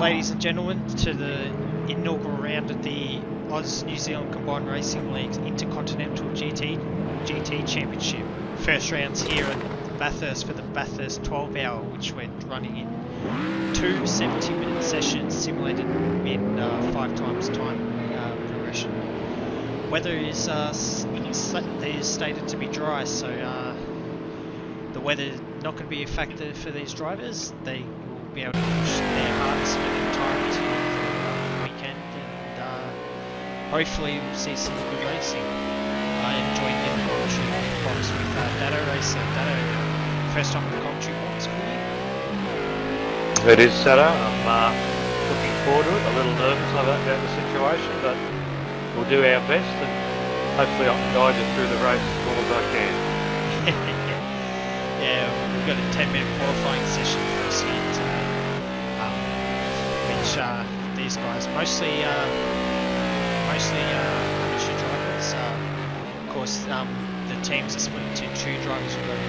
ladies and gentlemen, to the inaugural round of the New Zealand Combined Racing League's Intercontinental GT Championship. First round's here at Bathurst for the Bathurst 12 hour, which we're running in two 70-minute sessions simulated in 5 times time progression. Weather is stated to be dry, so the weather not going to be a factor for these drivers. They will be able to push their hardest for the entirety of the weekend, and hopefully we'll see some good racing. I enjoyed the commentary box with Dado Racer. Dado, first time in the commentary box for you? It is, Sato. I'm looking forward to it. A little nervous about the situation, but we'll do our best and hopefully I can guide you through the race as well as I can. Yeah, we've got a 10-minute qualifying session first here today, which these guys, mostly amateur drivers. Of course, the teams are split into 2 drivers. We've got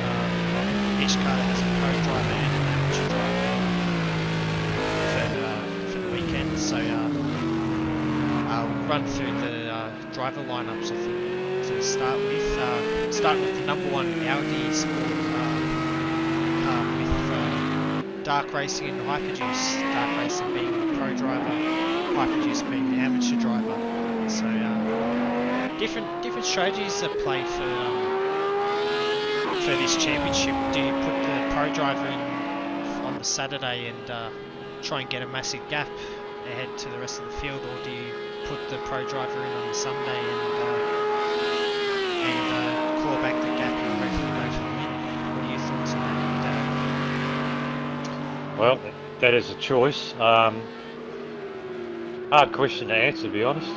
each car has a pro driver and an amateur driver for the weekend. So we'll run through the driver lineups, I think, to start with. Starting with the number 1 Audi Sport with Dark Racing and Hyperjuice. Dark Racing being the pro driver, Hyperjuice being the amateur driver. So different strategies at play for this championship. Do you put the pro driver in on the Saturday and try and get a massive gap ahead to the rest of the field, or do you put the pro driver in on the Sunday and claw back the gap and hopefully go for the win? What are your thoughts on that? Well, that is a choice. Hard question to answer, to be honest.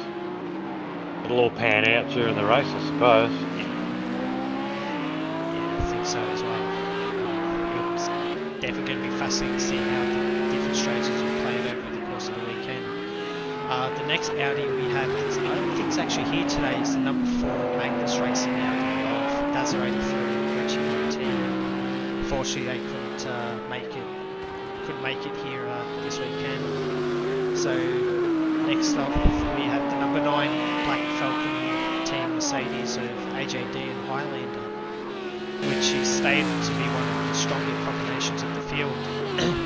It'll all pan out during the race, I suppose. Yeah, I think so as well. It's definitely going to be fascinating to see how the different strategies will play out over the course of the weekend. The next Audi we have, I don't think it's actually here today, is the number 4 Magnus Racing Audi of Dazza 83 and Richie team. Unfortunately, they couldn't make it here this weekend. So next up we have the number 9 Black Falcon team Mercedes of AJD and Highlander, which is stated to be one of the stronger combinations of the field.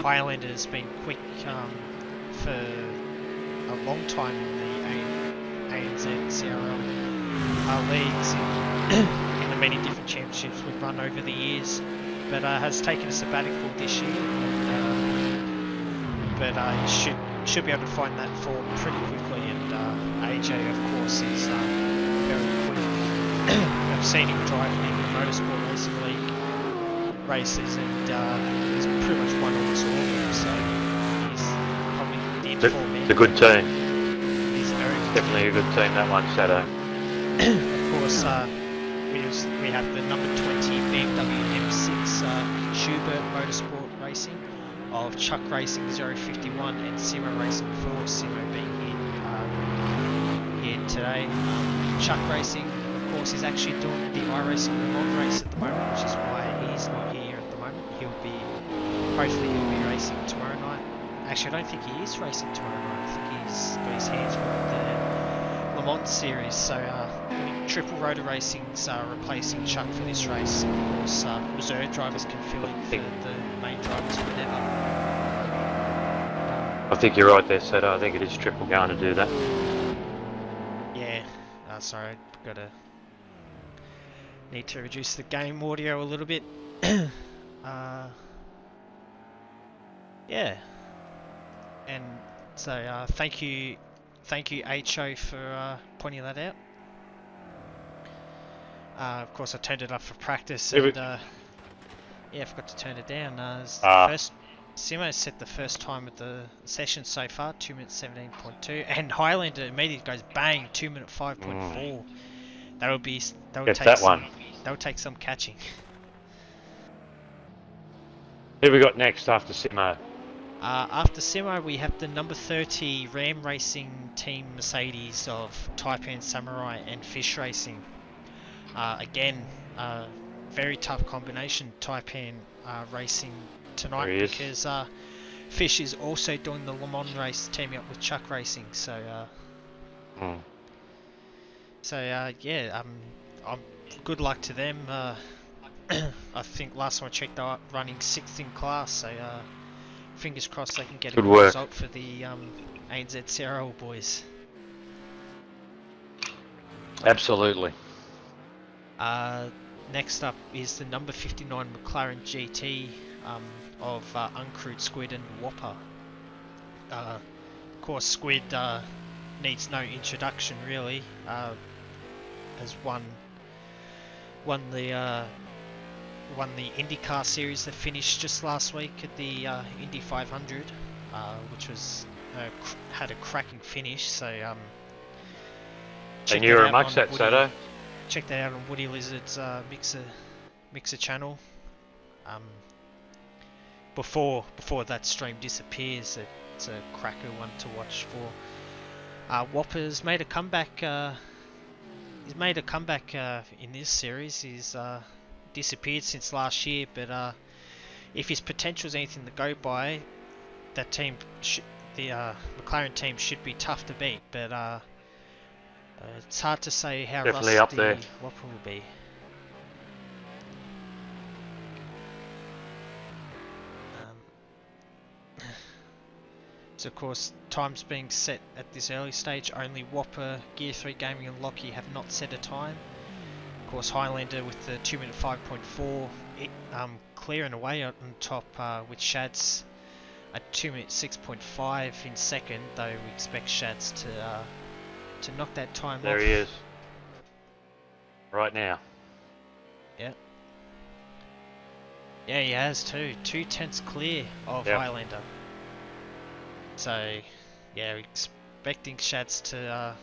Highlander has been quick for a long time in the ANZCRL leagues in the many different championships we've run over the years, but has taken a sabbatical this year, but should be able to find that form pretty quickly, and AJ of course is very quick. I've seen him driving in the Motorsport Racing League races, and he's pretty much won almost all of them, so he's probably the informed man. It's a good team. He's a very good Definitely team. a good team, that one, Sato. Of course, we have the number 20 BMW M6 Schubert Motorsport Racing of Chuck Racing 051 and Simo Racing 4, Simo being here today. Chuck Racing, of course, is actually doing the iRacing Le Mans race at the moment, which is why he's not here at the moment. Hopefully he'll be racing tomorrow night. Actually, I don't think he is racing tomorrow night. I think he's got his hands full with the Le Mans series. So Triple Rotor Racing's replacing Chuck for this race. Of course, reserve drivers can fill in for the main drivers whenever. I think you're right there, Sato. I think it is Triple going to do that. Yeah, sorry, need to reduce the game audio a little bit. Yeah, and so thank you HO for pointing that out. Of course, I turned it up for practice, and yeah, I forgot to turn it down. First, Simo set the first time of the session so far, 2 minutes 17.2, and Highlander immediately goes bang, 2 minute 5.4. That would take some catching. Who we got next after Simo? After Simo, we have the number 30 Ram Racing Team Mercedes of Taipan Samurai and Fish Racing. Again, very tough combination, Taipan racing tonight, because Fish is also doing the Le Mans race, teaming up with Chuck Racing. So yeah, good luck to them. I think last time I checked, they were running 6th in class. So fingers crossed they can get a Good good work. result for the ANZCRL boys. Absolutely. Next up is the number 59 McLaren GT of Uncrewed, Squid and Whopper. Of course, Squid needs no introduction really. Has won the IndyCar series that finished just last week at the Indy 500, which was had a cracking finish. So And you were amongst that, Sato. Check that out on Woody Lizard's mixer channel. Before that stream disappears, it's a cracker one to watch for. Whopper's made a comeback. He's made a comeback in this series. He's disappeared since last year, but if his potential is anything to go by, that team, the McLaren team, should be tough to beat. But it's hard to say how Definitely up rusty there. Whopper will be. So of course, times being set at this early stage, only Whopper, Gear 3 Gaming and Lockie have not set a time. Of course, Highlander with the 2 minute 5.4, clearing away on top with Shads at 2 minute 6.5 in second, though we expect Shads to knock that time off. There he is. Right now. Yeah. Yeah, he has too. 2/10 clear of Yep. Highlander. So, yeah, expecting Shads to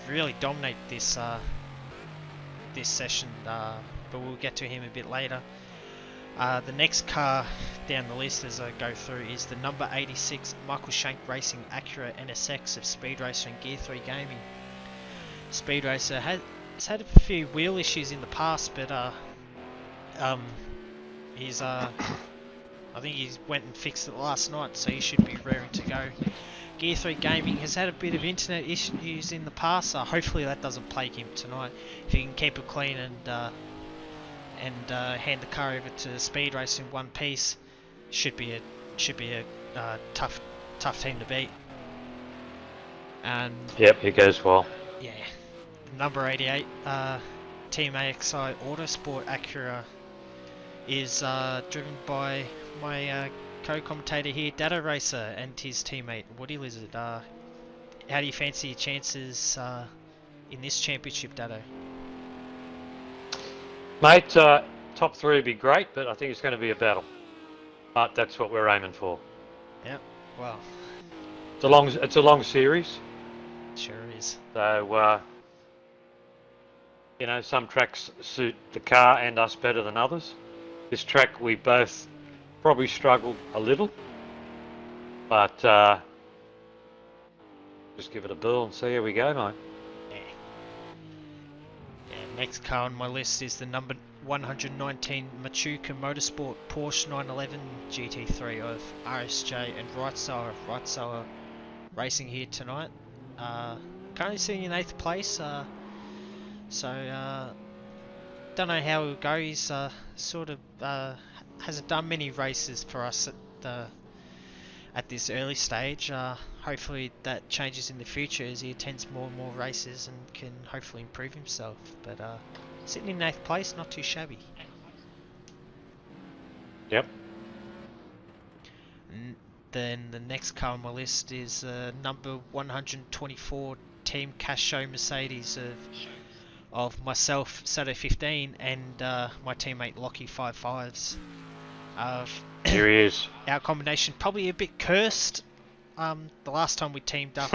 really dominate this this session, but we'll get to him a bit later. The next car down the list as I go through is the number 86 Michael Shank Racing Acura NSX of Speed Racer and Gear 3 Gaming. Speed Racer has had a few wheel issues in the past, but he's I think he went and fixed it last night, so he should be raring to go. Gear 3 Gaming has had a bit of internet issues in the past, so hopefully that doesn't plague him tonight. If he can keep it clean and hand the car over to Speed Race in one piece, should be a tough team to beat. And Yep, he goes well. yeah, number 88 Team AXI Autosport Acura is driven by my co-commentator here, Dado Racer, and his teammate Woody Lizard. How do you fancy your chances in this championship, Dado? Mate, top 3 would be great, but I think it's going to be a battle. But that's what we're aiming for. Yep, well, It's a long series. sure is. So, you know, some tracks suit the car and us better than others. This track we both probably struggled a little, but just give it a burl and see how we go, mate. Yeah, next car on my list is the number 119 Machuca Motorsport Porsche 911 GT3 of RSJ and Right Racing here tonight. Currently sitting in 8th place, so don't know how he'll go. He's sort of hasn't done many races for us at this early stage. Hopefully that changes in the future as he attends more and more races and can hopefully improve himself. But sitting in 8th place, not too shabby. Yep. Then the next car on my list is number 124 Team Cash Show Mercedes of myself, Saturday 15, and my teammate Lockie 55s. Here he is. Our combination probably a bit cursed. The last time we teamed up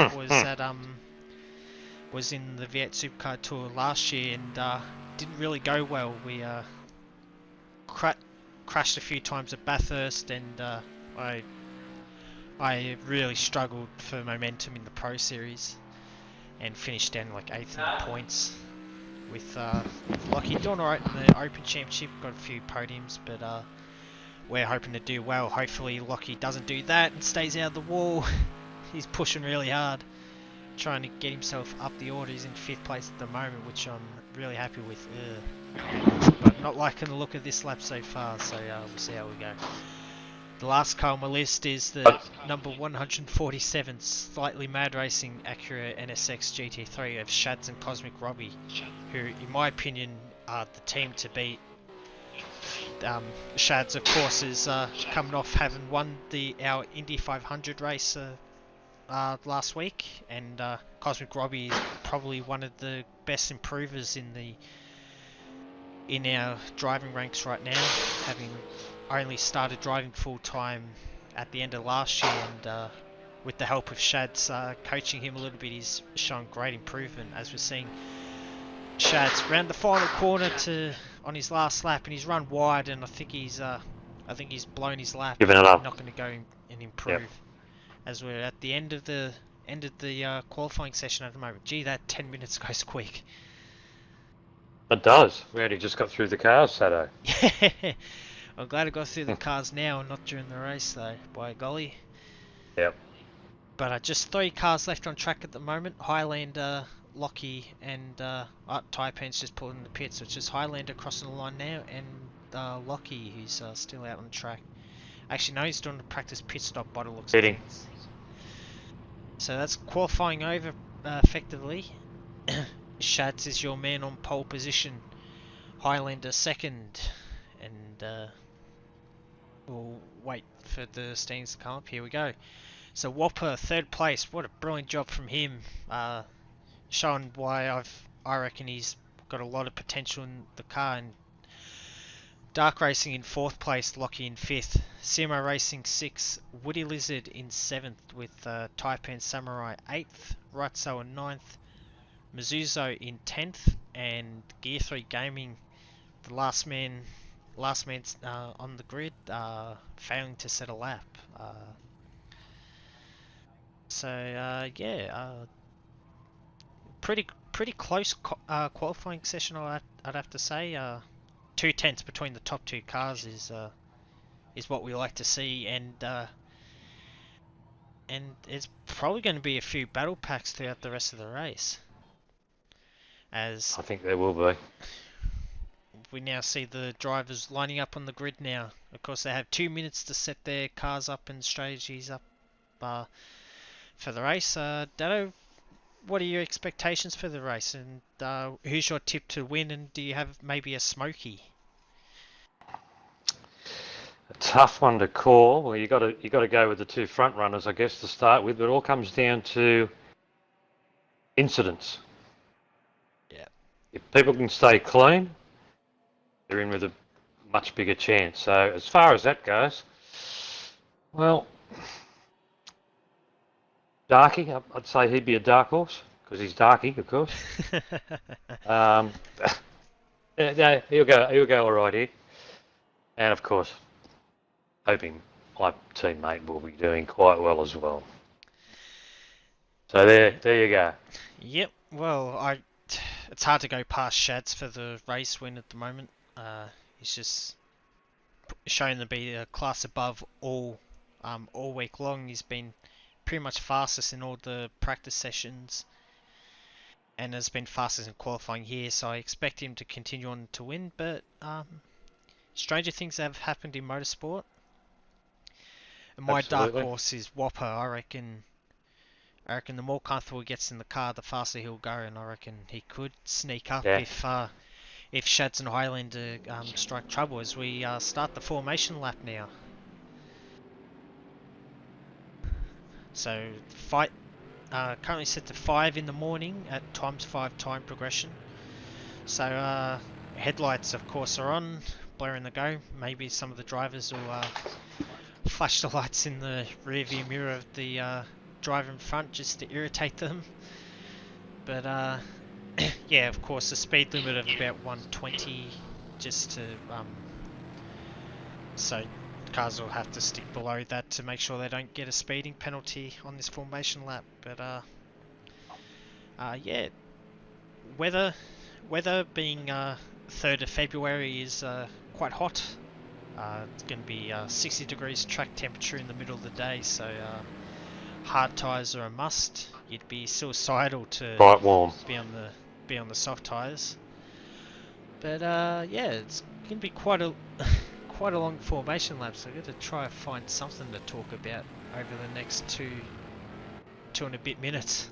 was in the Viet Supercar Tour last year, and didn't really go well. We crashed a few times at Bathurst, and I really struggled for momentum in the Pro Series, and finished down like 8th in the points. With Lockie doing alright in the Open Championship, got a few podiums, but we're hoping to do well. Hopefully Lockie doesn't do that and stays out of the wall. He's pushing really hard, trying to get himself up the order. He's in 5th place at the moment, which I'm really happy with. But not liking the look of this lap so far, so we'll see how we go. The last car on my list is the number 147 Slightly Mad Racing Acura NSX GT3 of Shads and Cosmic Robbie, who in my opinion are the team to beat. Shads of course is coming off having won our Indy 500 race last week, and Cosmic Robbie is probably one of the best improvers in our driving ranks right now, having only started driving full time at the end of last year, and with the help of Shads coaching him a little bit, he's shown great improvement, as we're seeing Shads round the final corner on his last lap, and he's run wide, and I think he's blown his lap. Giving it up. Not going to go and improve. Yep. As we're at the end of the qualifying session at the moment. Gee, that 10 minutes goes quick. It does. We only just got through the cars, Saturday. Yeah, I'm glad I got through the cars now and not during the race though, by golly. Yep. But just 3 cars left on track at the moment. Highlander, Lockie, and Taipan's just pulled in the pits, so it's just Highlander crossing the line now, and Lockie, who's still out on track. Actually, no, he's doing a practice pit stop by the looks of it. So that's qualifying over effectively. Shads is your man on pole position. Highlander second, and we'll wait for the standings to come up. Here we go. So Whopper 3rd place. What a brilliant job from him. Showing why I reckon he's got a lot of potential in the car. And Dark Racing in 4th place, Lockie in 5th, CMO Racing 6th, Woody Lizard in 7th with Taipan Samurai 8th, Ratso in 9th, Mizuzo in 10th, and Gear 3 Gaming, the last man on the grid, failing to set a lap. Pretty close qualifying session, I'd have to say. 2/10 between the top 2 cars is what we like to see, and it's probably going to be a few battle packs throughout the rest of the race. As I think there will be. We now see the drivers lining up on the grid now. Of course, they have 2 minutes to set their cars up and strategies up for the race. Dado, what are your expectations for the race, and who's your tip to win, and do you have maybe a smoky? A tough one to call. Well, you got to go with the 2 front runners, I guess, to start with. But it all comes down to incidents. Yeah. If people can stay clean, they're in with a much bigger chance. So as far as that goes, well, Darky, I'd say he'd be a dark horse because he's Darky, of course. Yeah, he'll go all right here, and of course, hoping my teammate will be doing quite well as well. So there you go. Yep. Well, it's hard to go past Shads for the race win at the moment. He's just shown to be a class above all week long. He's been pretty much fastest in all the practice sessions, and has been fastest in qualifying here. So I expect him to continue on to win. But stranger things have happened in motorsport. And my Absolutely. dark horse is Whopper. I reckon the more comfortable he gets in the car, the faster he'll go, and I reckon he could sneak up if Shads and Highlander strike trouble as we start the formation lap now. So fight currently set to 5 in the morning at ×5 time progression. So headlights of course are on, blaring the go. Maybe some of the drivers will flash the lights in the rear view mirror of the driver in front just to irritate them. But yeah, of course the speed limit of about 120 just to so cars will have to stick below that to make sure they don't get a speeding penalty on this formation lap. But yeah, weather being 3rd of February is quite hot It's going to be 60 degrees track temperature in the middle of the day, so hard tyres are a must. You'd be suicidal to Quite warm. be on the soft tyres. But yeah, it's going to be quite a quite a long formation lap, so I've got to try and find something to talk about over the next two and a bit minutes.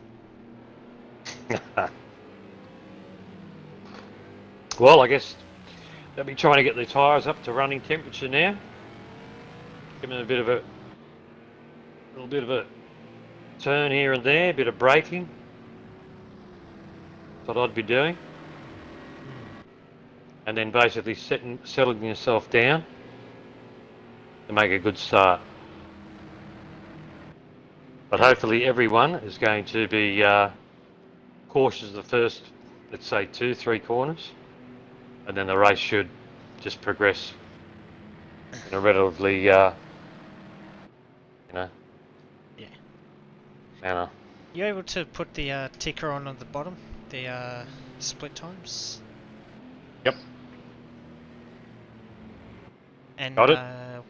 Well, I guess they'll be trying to get the tyres up to running temperature now. Give them a little bit of a turn here and there, a bit of braking. That's what I'd be doing. And then basically settling yourself down to make a good start. But hopefully everyone is going to be cautious of the first, let's say, 2-3 corners. And then the race should just progress in a relatively, Yeah. manner. You able to put the ticker on the bottom, the split times? Yep. And Got it.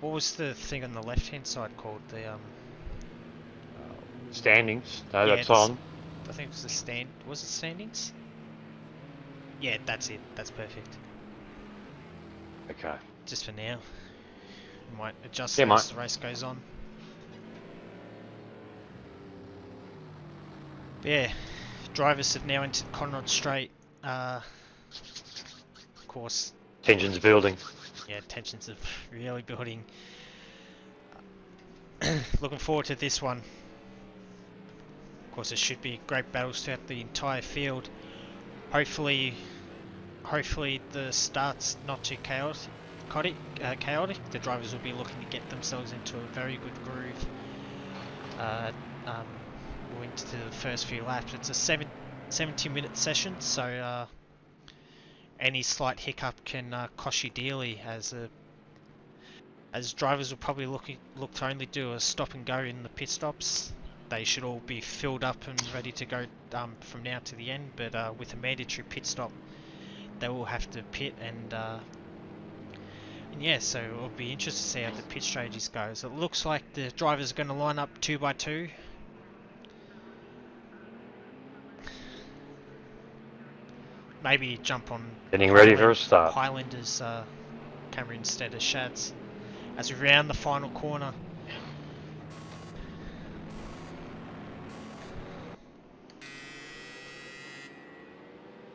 what was the thing on the left-hand side called? The Standings. No, yeah, that's on. I think it was the Was it standings? Yeah, that's it. That's perfect. Okay. Just for now. Might adjust Yeah, as the race goes on. But yeah, drivers have now entered Conrod Straight. Of course, Tension's building. yeah, tensions are really building. Looking forward to this one. Of course, it should be great battles throughout the entire field. Hopefully the start's not too chaotic. The drivers will be looking to get themselves into a very good groove. Into the first few laps. It's a 70-minute session, so any slight hiccup can cost you dearly. As drivers will probably look to only do a stop and go in the pit stops. They should all be filled up and ready to go from now to the end. But with a mandatory pit stop, they will have to pit, and yeah, so it'll be interesting to see how the pit strategies goes. It looks like the drivers are going to line up 2 by 2. Maybe jump on Getting ready for a start. Highlander's camera instead of Shad's as we round the final corner.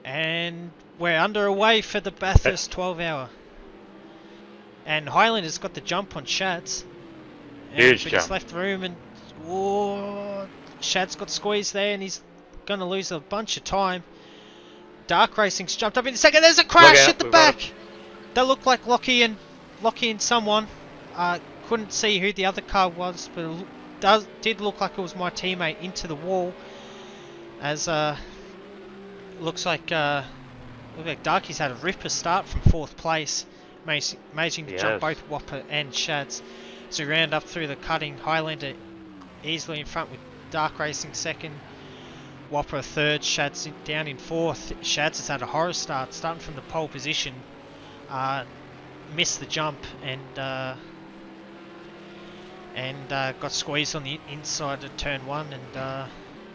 And we're underway for the Bathurst 12-hour. And Highlander's got the jump on Shad's. Huge He's jump. left room, and Shad's got squeezed there, and he's going to lose a bunch of time. Dark Racing's jumped up in a second. There's a crash at the back. That looked like Lockie and someone. Couldn't see who the other car was, but it did look like it was my teammate into the wall. As looks like Darky's had a ripper start from 4th place, managing to jump both Whopper and Shads. So we round up through the cutting. Highlander easily in front with Dark Racing 2nd. Whopper 3rd, Shads down in 4th. Shads has had a horror start, starting from the pole position. Missed the jump and got squeezed on the inside of turn 1, and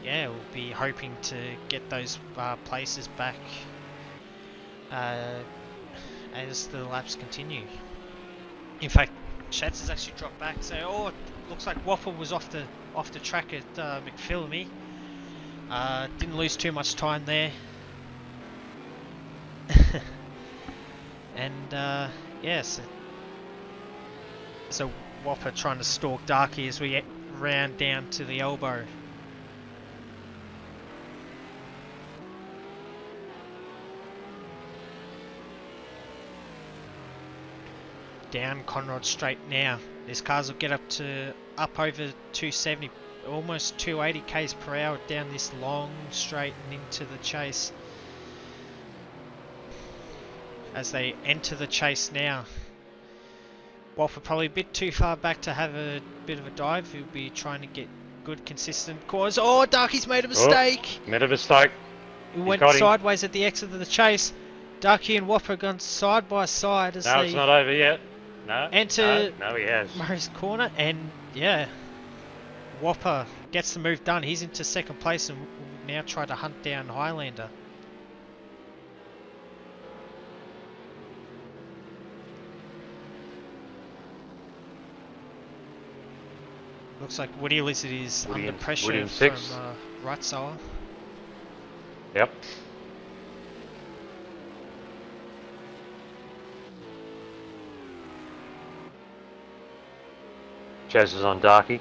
yeah, we'll be hoping to get those places back as the laps continue. In fact, Shads has actually dropped back, so it looks like Whopper was off the track at McPhillamy. Didn't lose too much time there. And yes, so Whopper trying to stalk Darky as we round down to the elbow. Down Conrod Straight now. These cars will get up over 270, almost 280 k's per hour down this long straight and into the chase. As they enter the chase now. Whopper probably a bit too far back to have a bit of a dive. He'll be trying to get good consistent course. Oh, Darky's made a mistake! Made a mistake. He went sideways at the exit of the chase. Darky and Whopper gone side by side as No, it's not over yet. enter no, he has. Murray's corner, and yeah, Whopper gets the move done. He's into second place and will now try to hunt down Highlander. Looks like Woody Lizard is under pressure from Rutzower. Yep. Chaz is on Darky.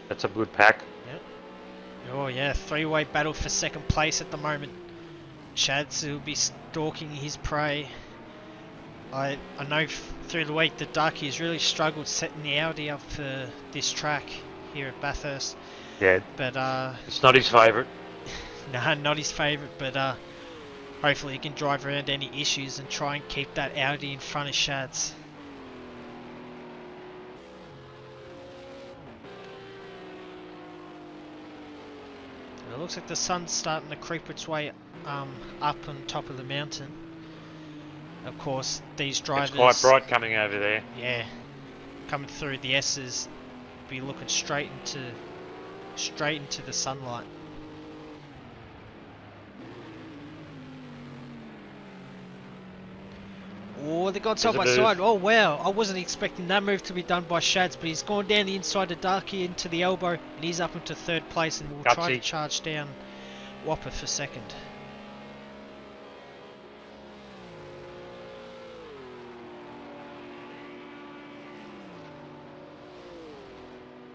That's a good pack. Yep. Oh yeah, three-way battle for second place at the moment. Shads will be stalking his prey. I know through the week that Darky has really struggled setting the Audi up for this track here at Bathurst. Yeah. But it's not his favourite. No, not his favourite, but hopefully he can drive around any issues and try and keep that Audi in front of Shads. It looks like the sun's starting to creep its way up on top of the mountain. Of course, these drivers... It's quite bright coming over there. Yeah, coming through the S's, be looking straight into the sunlight. Oh, they got side by side. Oh wow, I wasn't expecting that move to be done by Shads, but he's gone down the inside of Darky into the elbow, and he's up into third place, and will try to charge down Whopper for second.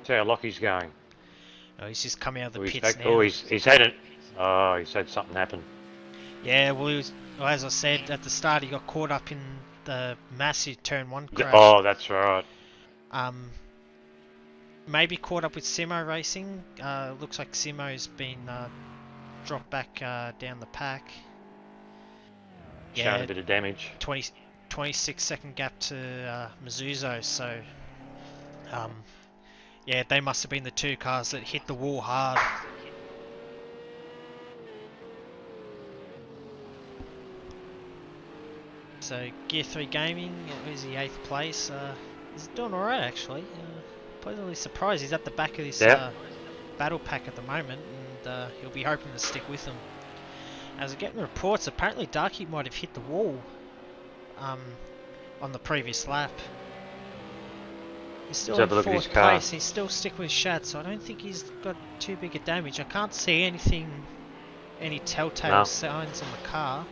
See how Lockie's going. Oh, he's just coming out of the pits now. Oh, he's had it. Oh, he's had something happen. Yeah, well, as I said at the start, he got caught up in the massive turn 1 crash. Oh, that's right. Maybe caught up with Simo Racing. Looks like Simo's been dropped back down the pack. Showing a bit of damage. 26-second gap to Mizuzo, so yeah, they must have been the two cars that hit the wall hard. So Gear 3 Gaming, is he 8th place? He's doing alright actually. Pleasantly surprised he's at the back of this battle pack at the moment, and he'll be hoping to stick with them. As we're getting reports, apparently Darky might have hit the wall on the previous lap. He's still in 4th place, he's still sticking with Shad, so I don't think he's got too big a damage. I can't see any telltale signs on the car.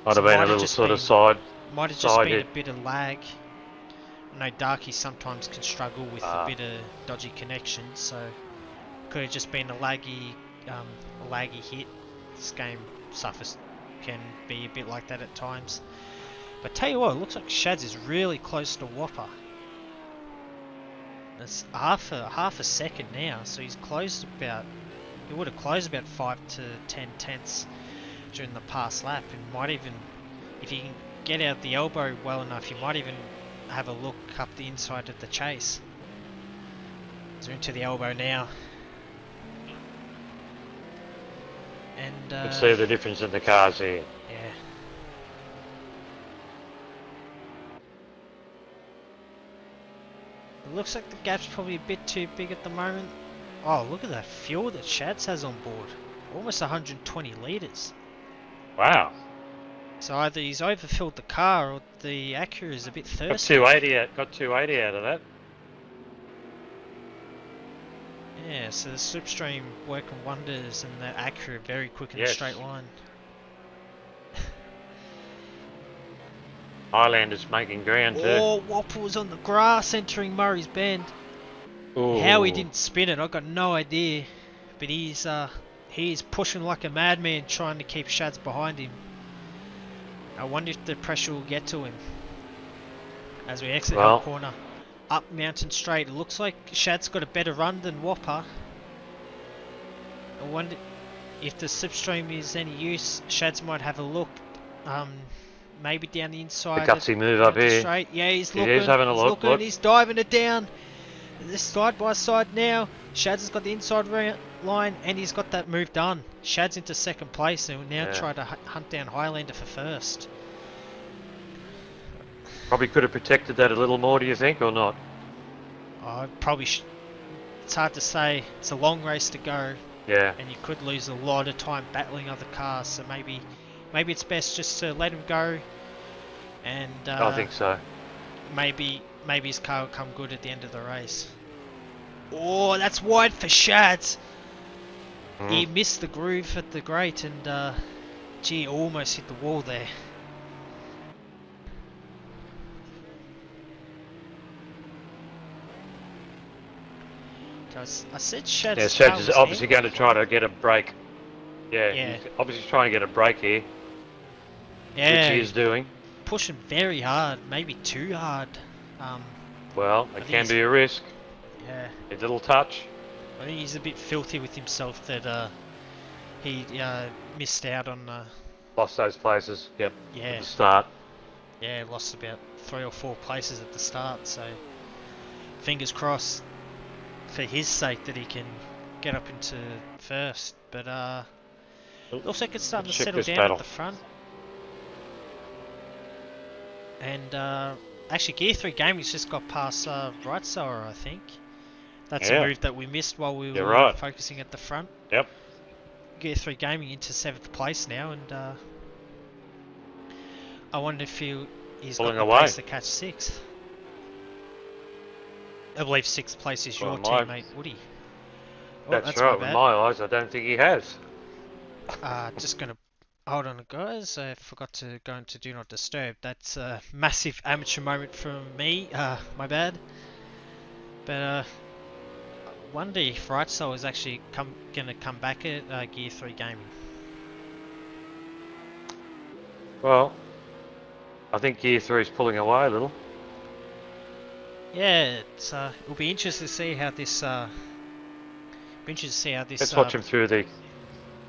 Might have been a little sort of side. Might have just been a bit of lag. I know Darky sometimes can struggle with a bit of dodgy connections, so could have just been a laggy hit. This game can be a bit like that at times. But tell you what, it looks like Shads is really close to Whopper. It's half a second now, so he's closed about. He would have closed about 5 to 10 tenths during the past lap, and might even, if he can get out the elbow well enough, he might even have a look up the inside of the chase. So into the elbow now, and you can see the difference in the cars here. Yeah. It looks like the gap's probably a bit too big at the moment. Oh, look at that fuel that Shads has on board. Almost 120 litres. Wow. So either he's overfilled the car or the Acura is a bit thirsty. Got 280 out of that. Yeah, so the slipstream working wonders, and the Acura very quick in a straight line. Highlander's making ground too. Oh, Whopper was on the grass entering Murray's Bend. Ooh. How he didn't spin it, I got no idea. But he's pushing like a madman, trying to keep Shads behind him. I wonder if the pressure will get to him as we exit our corner. Up Mountain Straight. It looks like Shad's got a better run than Whopper. I wonder if the slipstream is any use. Shads might have a look. Maybe down the inside. The gutsy move up here. Straight. Yeah, he's looking. He is having a look. He's diving it down. This side by side now. Shads has got the inside line and he's got that move done. Shad's into second place and will now try to hunt down Highlander for first. Probably could have protected that a little more, do you think, or not? I probably it's hard to say. It's a long race to go. Yeah. And you could lose a lot of time battling other cars. So maybe it's best just to let him go. And I think so. Maybe his car will come good at the end of the race. Oh, that's wide for Shads. He missed the groove at the grate and gee, almost hit the wall there. I said Shads. Yeah, Shads is obviously going to try to get a break. Yeah, he's obviously trying to get a break here. Yeah, which he is doing. Pushing very hard, maybe too hard. Well, it can be a risk. Yeah. A little touch. I think he's a bit filthy with himself that he missed out on. Lost those places. Yep. Yeah. At the start. Yeah, lost about 3 or 4 places at the start. So fingers crossed for his sake that he can get up into first. But looks like it's starting to settle down at the front. And actually, Gear 3 Gaming's just got past Right Sower, I think. That's a move that we missed while we were focusing at the front. Yep. Gear 3 Gaming into 7th place now, and I wonder if he's got the pace to catch 6th. I believe 6th place is your teammate, Woody. Oh, that's right, with my eyes, I don't think he has. Just going to... Hold on, guys. I forgot to go into Do Not Disturb. That's a massive amateur moment from me. My bad. But I wonder if Right Soul is actually going to come back at Gear 3 Gaming. Well, I think Gear 3 is pulling away a little. Yeah, it'll be interesting to see how this. Let's watch him through the.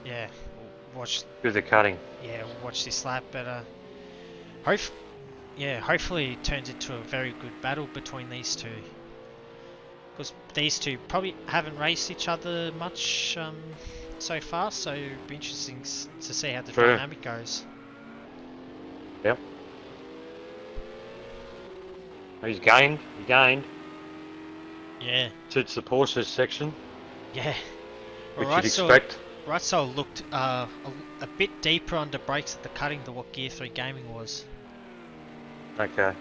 Yeah. Watch through the cutting. Yeah, watch this lap, but hopefully it turns into a very good battle between these two. Because these two probably haven't raced each other much so far, so it'll be interesting to see how the dynamic goes. Yep. He's gained. He gained. Yeah. Suits the Porsche section. Yeah. Which you'd expect. Right Soul looked a bit deeper under brakes at the cutting than what Gear 3 Gaming was. Okay.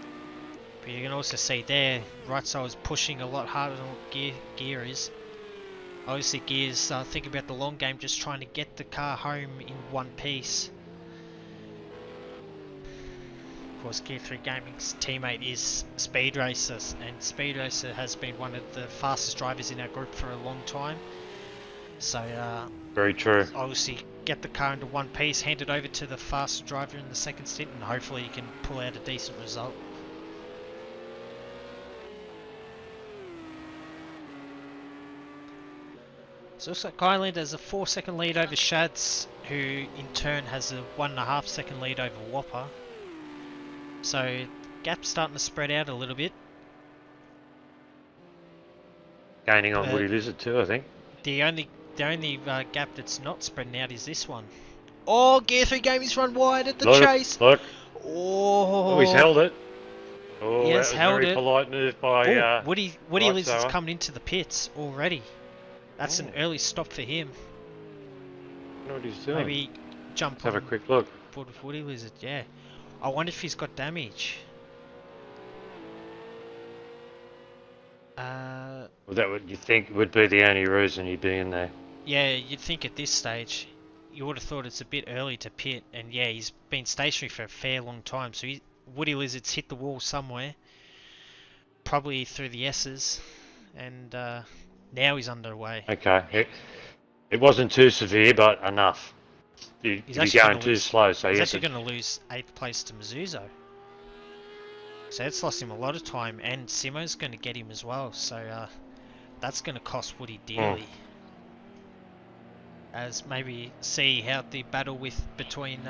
But you can also see there, Right Soul is pushing a lot harder than what Gear is. Obviously Gear's thinking about the long game, just trying to get the car home in one piece. Of course, Gear 3 Gaming's teammate is Speed Racer, and Speed Racer has been one of the fastest drivers in our group for a long time. So, very true. Obviously, get the car into one piece, hand it over to the faster driver in the second stint, and hopefully you can pull out a decent result. So it looks like Highlander has a 4-second lead over Shads, who in turn has a 1.5-second lead over Whopper. So, gap's starting to spread out a little bit. Gaining on Woody Lizard too, I think. The only gap that's not spreading out is this one. Oh, Gear 3 Gaming's run wide at the chase. Look. Oh, he's held it. Oh, he has held very it. Polite move by Woody Lizard's coming into the pits already. That's an early stop for him. I know what he's doing. Maybe jump. Let's have a quick look. Board with Woody Lizard. Yeah. I wonder if he's got damage. Well, that would you think would be the only reason he'd be in there. Yeah, you'd think at this stage, you would have thought it's a bit early to pit, and yeah, he's been stationary for a fair long time, so Woody Lizard's hit the wall somewhere, probably through the S's, and now he's underway. Okay, it wasn't too severe, but enough. He's going too slow, so he's actually going to lose 8th place to Mizuzo. So that's lost him a lot of time, and Simo's going to get him as well, so that's going to cost Woody dearly. As maybe see how the battle between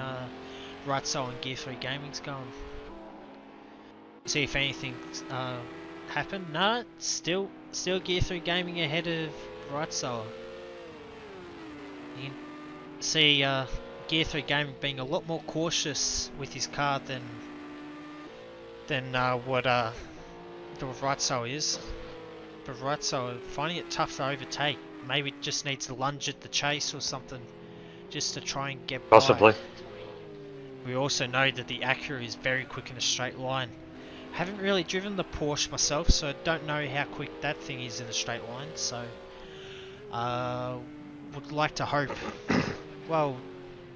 Right Soul and Gear 3 Gaming's going. See if anything happen? No, still Gear 3 Gaming ahead of Right Solar. You can see Gear 3 Gaming being a lot more cautious with his car than what Right Solar is. But Right Solar finding it tough to overtake. Maybe it just needs to lunge at the chase or something, just to try and get Possibly. by. We also know that the Acura is very quick in a straight line. Haven't really driven the Porsche myself, so I don't know how quick that thing is in a straight line. So, would like to hope. Well,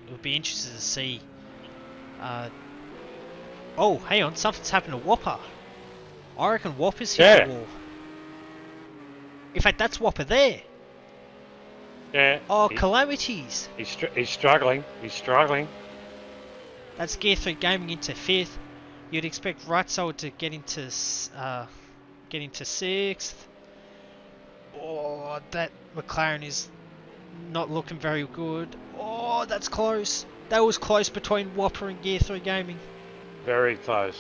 it would be interesting to see. Oh, hang on, something's happened to Whopper. I reckon Whopper's hit the wall. In fact, that's Whopper there. Yeah. Oh, calamities! He's struggling. He's struggling. That's Gear 3 Gaming into 5th. You'd expect Right Solar to get into 6th. Oh, that McLaren is not looking very good. Oh, that's close. That was close between Whopper and Gear 3 Gaming. Very close.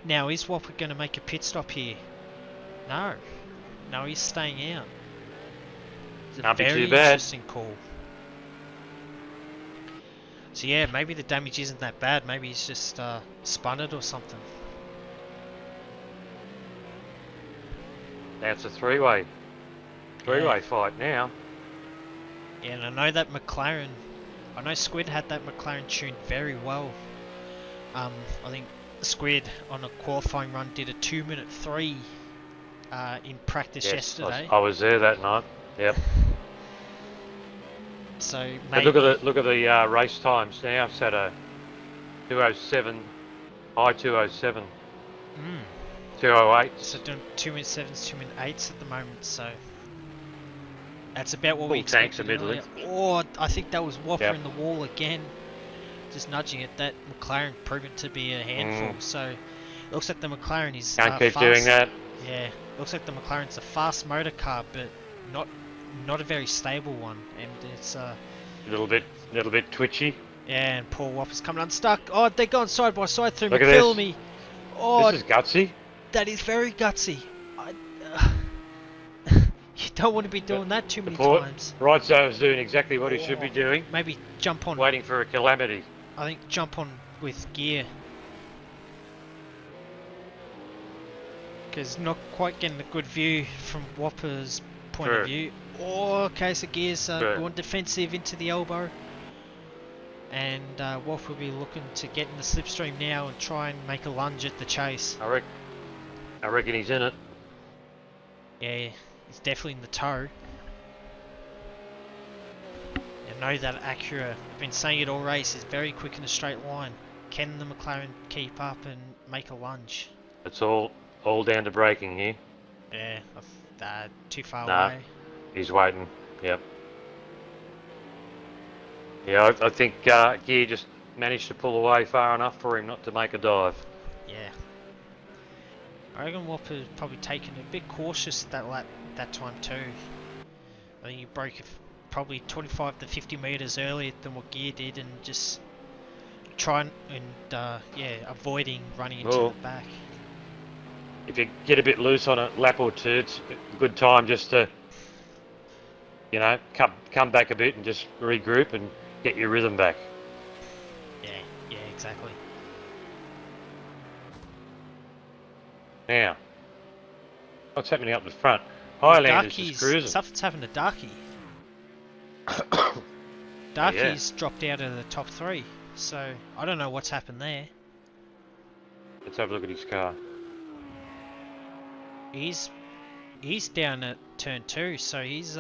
Now, is Whopper going to make a pit stop here? No. No, he's staying out. It's a Can't be very too bad. interesting call. So yeah, maybe the damage isn't that bad. Maybe he's just spun it or something. Now it's a three-way fight now. Yeah, and I know that McLaren. I know Squid had that McLaren tuned very well. I think Squid on a qualifying run did a 2:03 in practice yesterday. I was there that night. Yep. So But maybe look at the race times now. It's at a 2:07, high 2:07, 2:08. so doing 2:07s, 2:08s at the moment. So that's about what Full we tanks expected. immediately. Oh, I think that was Whopper Yep. in the wall again, just nudging it. That McLaren proven to be a handful. So it looks like the McLaren is Can't keep fast. doing that. Yeah, looks like the McLaren's a fast motor car, but not a very stable one, and it's A little bit twitchy. yeah, and Paul Whopper's coming unstuck. Oh, they're going side by side through Look at McPhillamy. Oh, This is gutsy. that is very gutsy. You don't want to be doing that too many times. Right, so he's doing exactly what he should be doing. Maybe jump on. Waiting for a calamity. I think jump on with gear. Because not quite getting a good view from Whopper's point of view. Oh, okay, so gears going defensive into the elbow. And Whopper will be looking to get in the slipstream now and try and make a lunge at the chase. I reckon he's in it. Yeah, he's definitely in the tow. I know that Acura, I've been saying it all race, is very quick in a straight line. Can the McLaren keep up and make a lunge? It's all down to braking here. Yeah, too far Nah. away. He's waiting. Yep. Yeah, I think Gear just managed to pull away far enough for him not to make a dive. Yeah. I reckon Whopper's probably taken a bit cautious that time too. I think he broke probably 25 to 50 metres earlier than what Gear did, and just trying and avoiding running into the back. If you get a bit loose on a lap or two, it's a good time just to, you know, come back a bit and just regroup and get your rhythm back. Yeah, exactly. Now, what's happening up the front? Highland is just cruising. Something's happened to Darky. Darky's dropped out of the top 3, so I don't know what's happened there. Let's have a look at his car. He's down at turn 2, so he's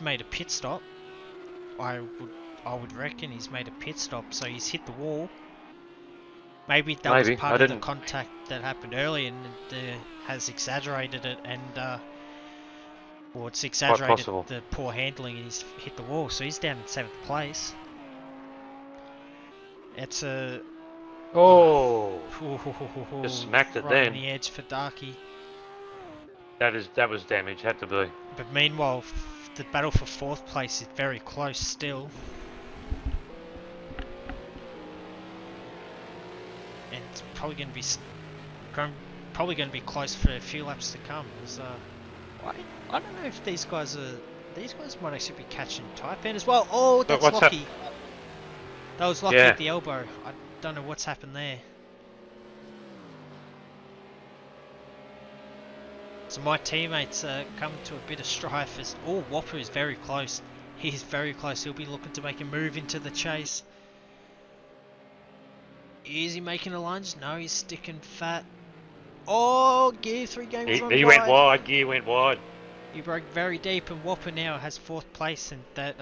made a pit stop. I would reckon he's made a pit stop, so he's hit the wall. Maybe that was part of the contact that happened earlier, and has exaggerated it, and or it's exaggerated the poor handling, and he's hit the wall. So he's down in 7th place. It's a just smacked it right then. on the edge for Darky. That was damage, had to be. But meanwhile, the battle for 4th place is very close still. And it's probably going to be probably going to be close for a few laps to come. I don't know if these guys might actually be catching Taipan as well. Oh, Look, that's what's Lockie. That was Lockie Yeah. at the elbow. I don't know what's happened there. So my teammates are coming to a bit of strife as... Oh, Whopper is very close. He's very close. He'll be looking to make a move into the chase. Is he making a lunge? No, he's sticking fat. Oh, Gear 3 game is on He wide. went wide. Gear went wide. He broke very deep, and Whopper now has 4th place, and that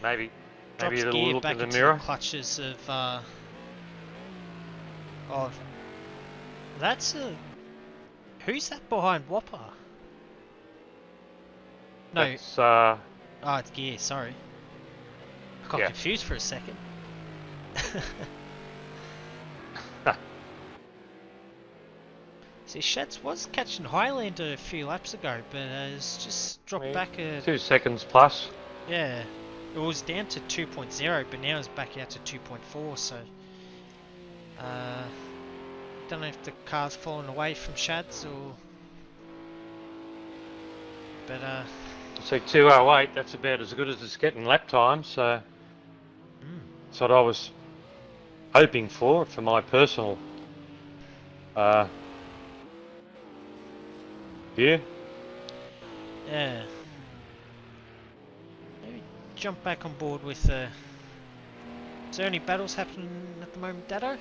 Maybe a drops little Gear look back in the into mirror. the clutches of that's a... Who's that behind Whopper? No, That's, oh, it's Gear, sorry. I got Yeah. confused for a second. See, Sheds was catching Highlander a few laps ago, but has just dropped back a... 2 seconds plus. Yeah, it was down to 2.0, but now it's back out to 2.4, so... don't know if the car's fallen away from Shads or... But, So 2:08. That's about as good as it's getting lap time. So that's what I was hoping for my personal view. yeah. Maybe jump back on board with... Is there any battles happening at the moment, Dado?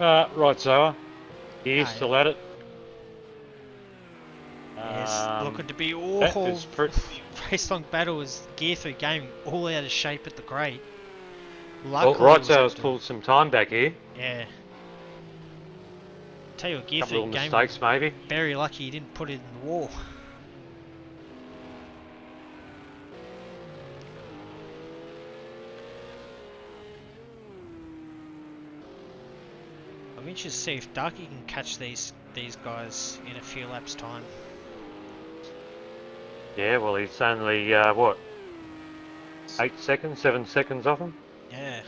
Right, Zoa. Gear Ah, still at it. Yes, looking to be that all is pretty. race long battle as Gear 3 Gaming all out of shape at the grade. Well, Luckily, right, it was Zoa's able to- pulled some time back here. Yeah. Tell you what, Gear Couple 3 little Gaming mistakes, maybe. very lucky he didn't put it in the wall. I'm interested to see if Darky can catch these guys in a few laps time. Yeah, well, he's only what, 8 seconds, 7 seconds off him. Yeah.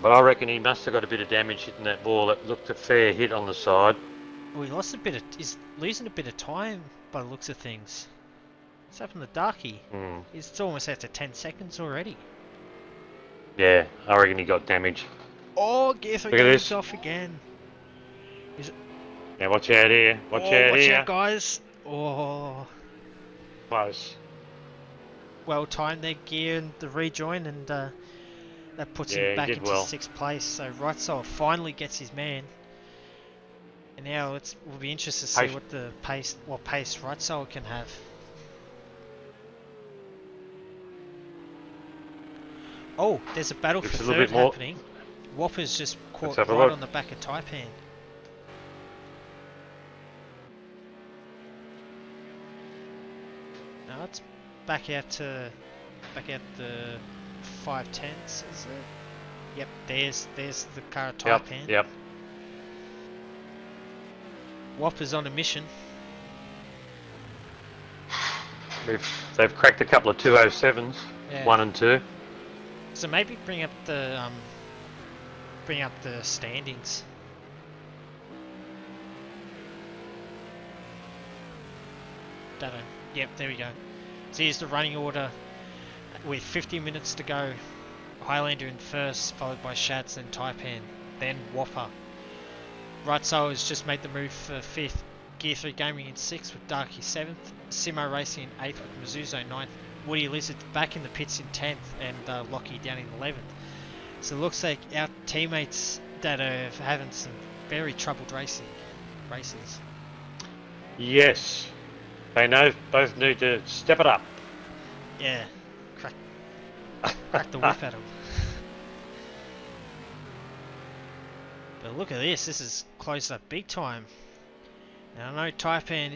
But I reckon he must have got a bit of damage hitting that ball. It looked a fair hit on the side. Well, he lost a bit of... He's losing a bit of time by the looks of things. What's happened to Darky? He's almost out to 10 seconds already. Yeah, I reckon he got damage. Oh, Gear 3 Look at Gaming's this. off again. Yeah, watch out here. Watch Oh, out watch here. out, guys. Oh, Close. well timed there, Gear, and the rejoin, and that puts Yeah, he him back did into well. 6th place. So Right Soul finally gets his man. And now we'll be interested to see what pace Right Soul can have. Oh, there's a battle Looks for a little 3rd bit more- happening. Whopper's just caught have a right look. on the back of Taipan. Now it's back out the 510s, is it? Yep, there's the car at Taipan. Yep. Whopper's on a mission. They've cracked a couple of 207s, Yeah. 1 and 2. So maybe bring up the standings. Don't know. Yep, there we go. So here's the running order with 50 minutes to go. Highlander in first, followed by Shads, then Taipan, then Whopper. Right Soul has just made the move for 5th. Gear 3 Gaming in 6th with Darky 7th. Simo Racing in 8th with Mizuzo 9th. Woody Lizard back in the pits in 10th, and Lockie down in 11th. So it looks like our teammates that are having some very troubled races. Yes. They both need to step it up. Yeah, crack the whip at them. But look at this is closed up big time. Now I know Taipan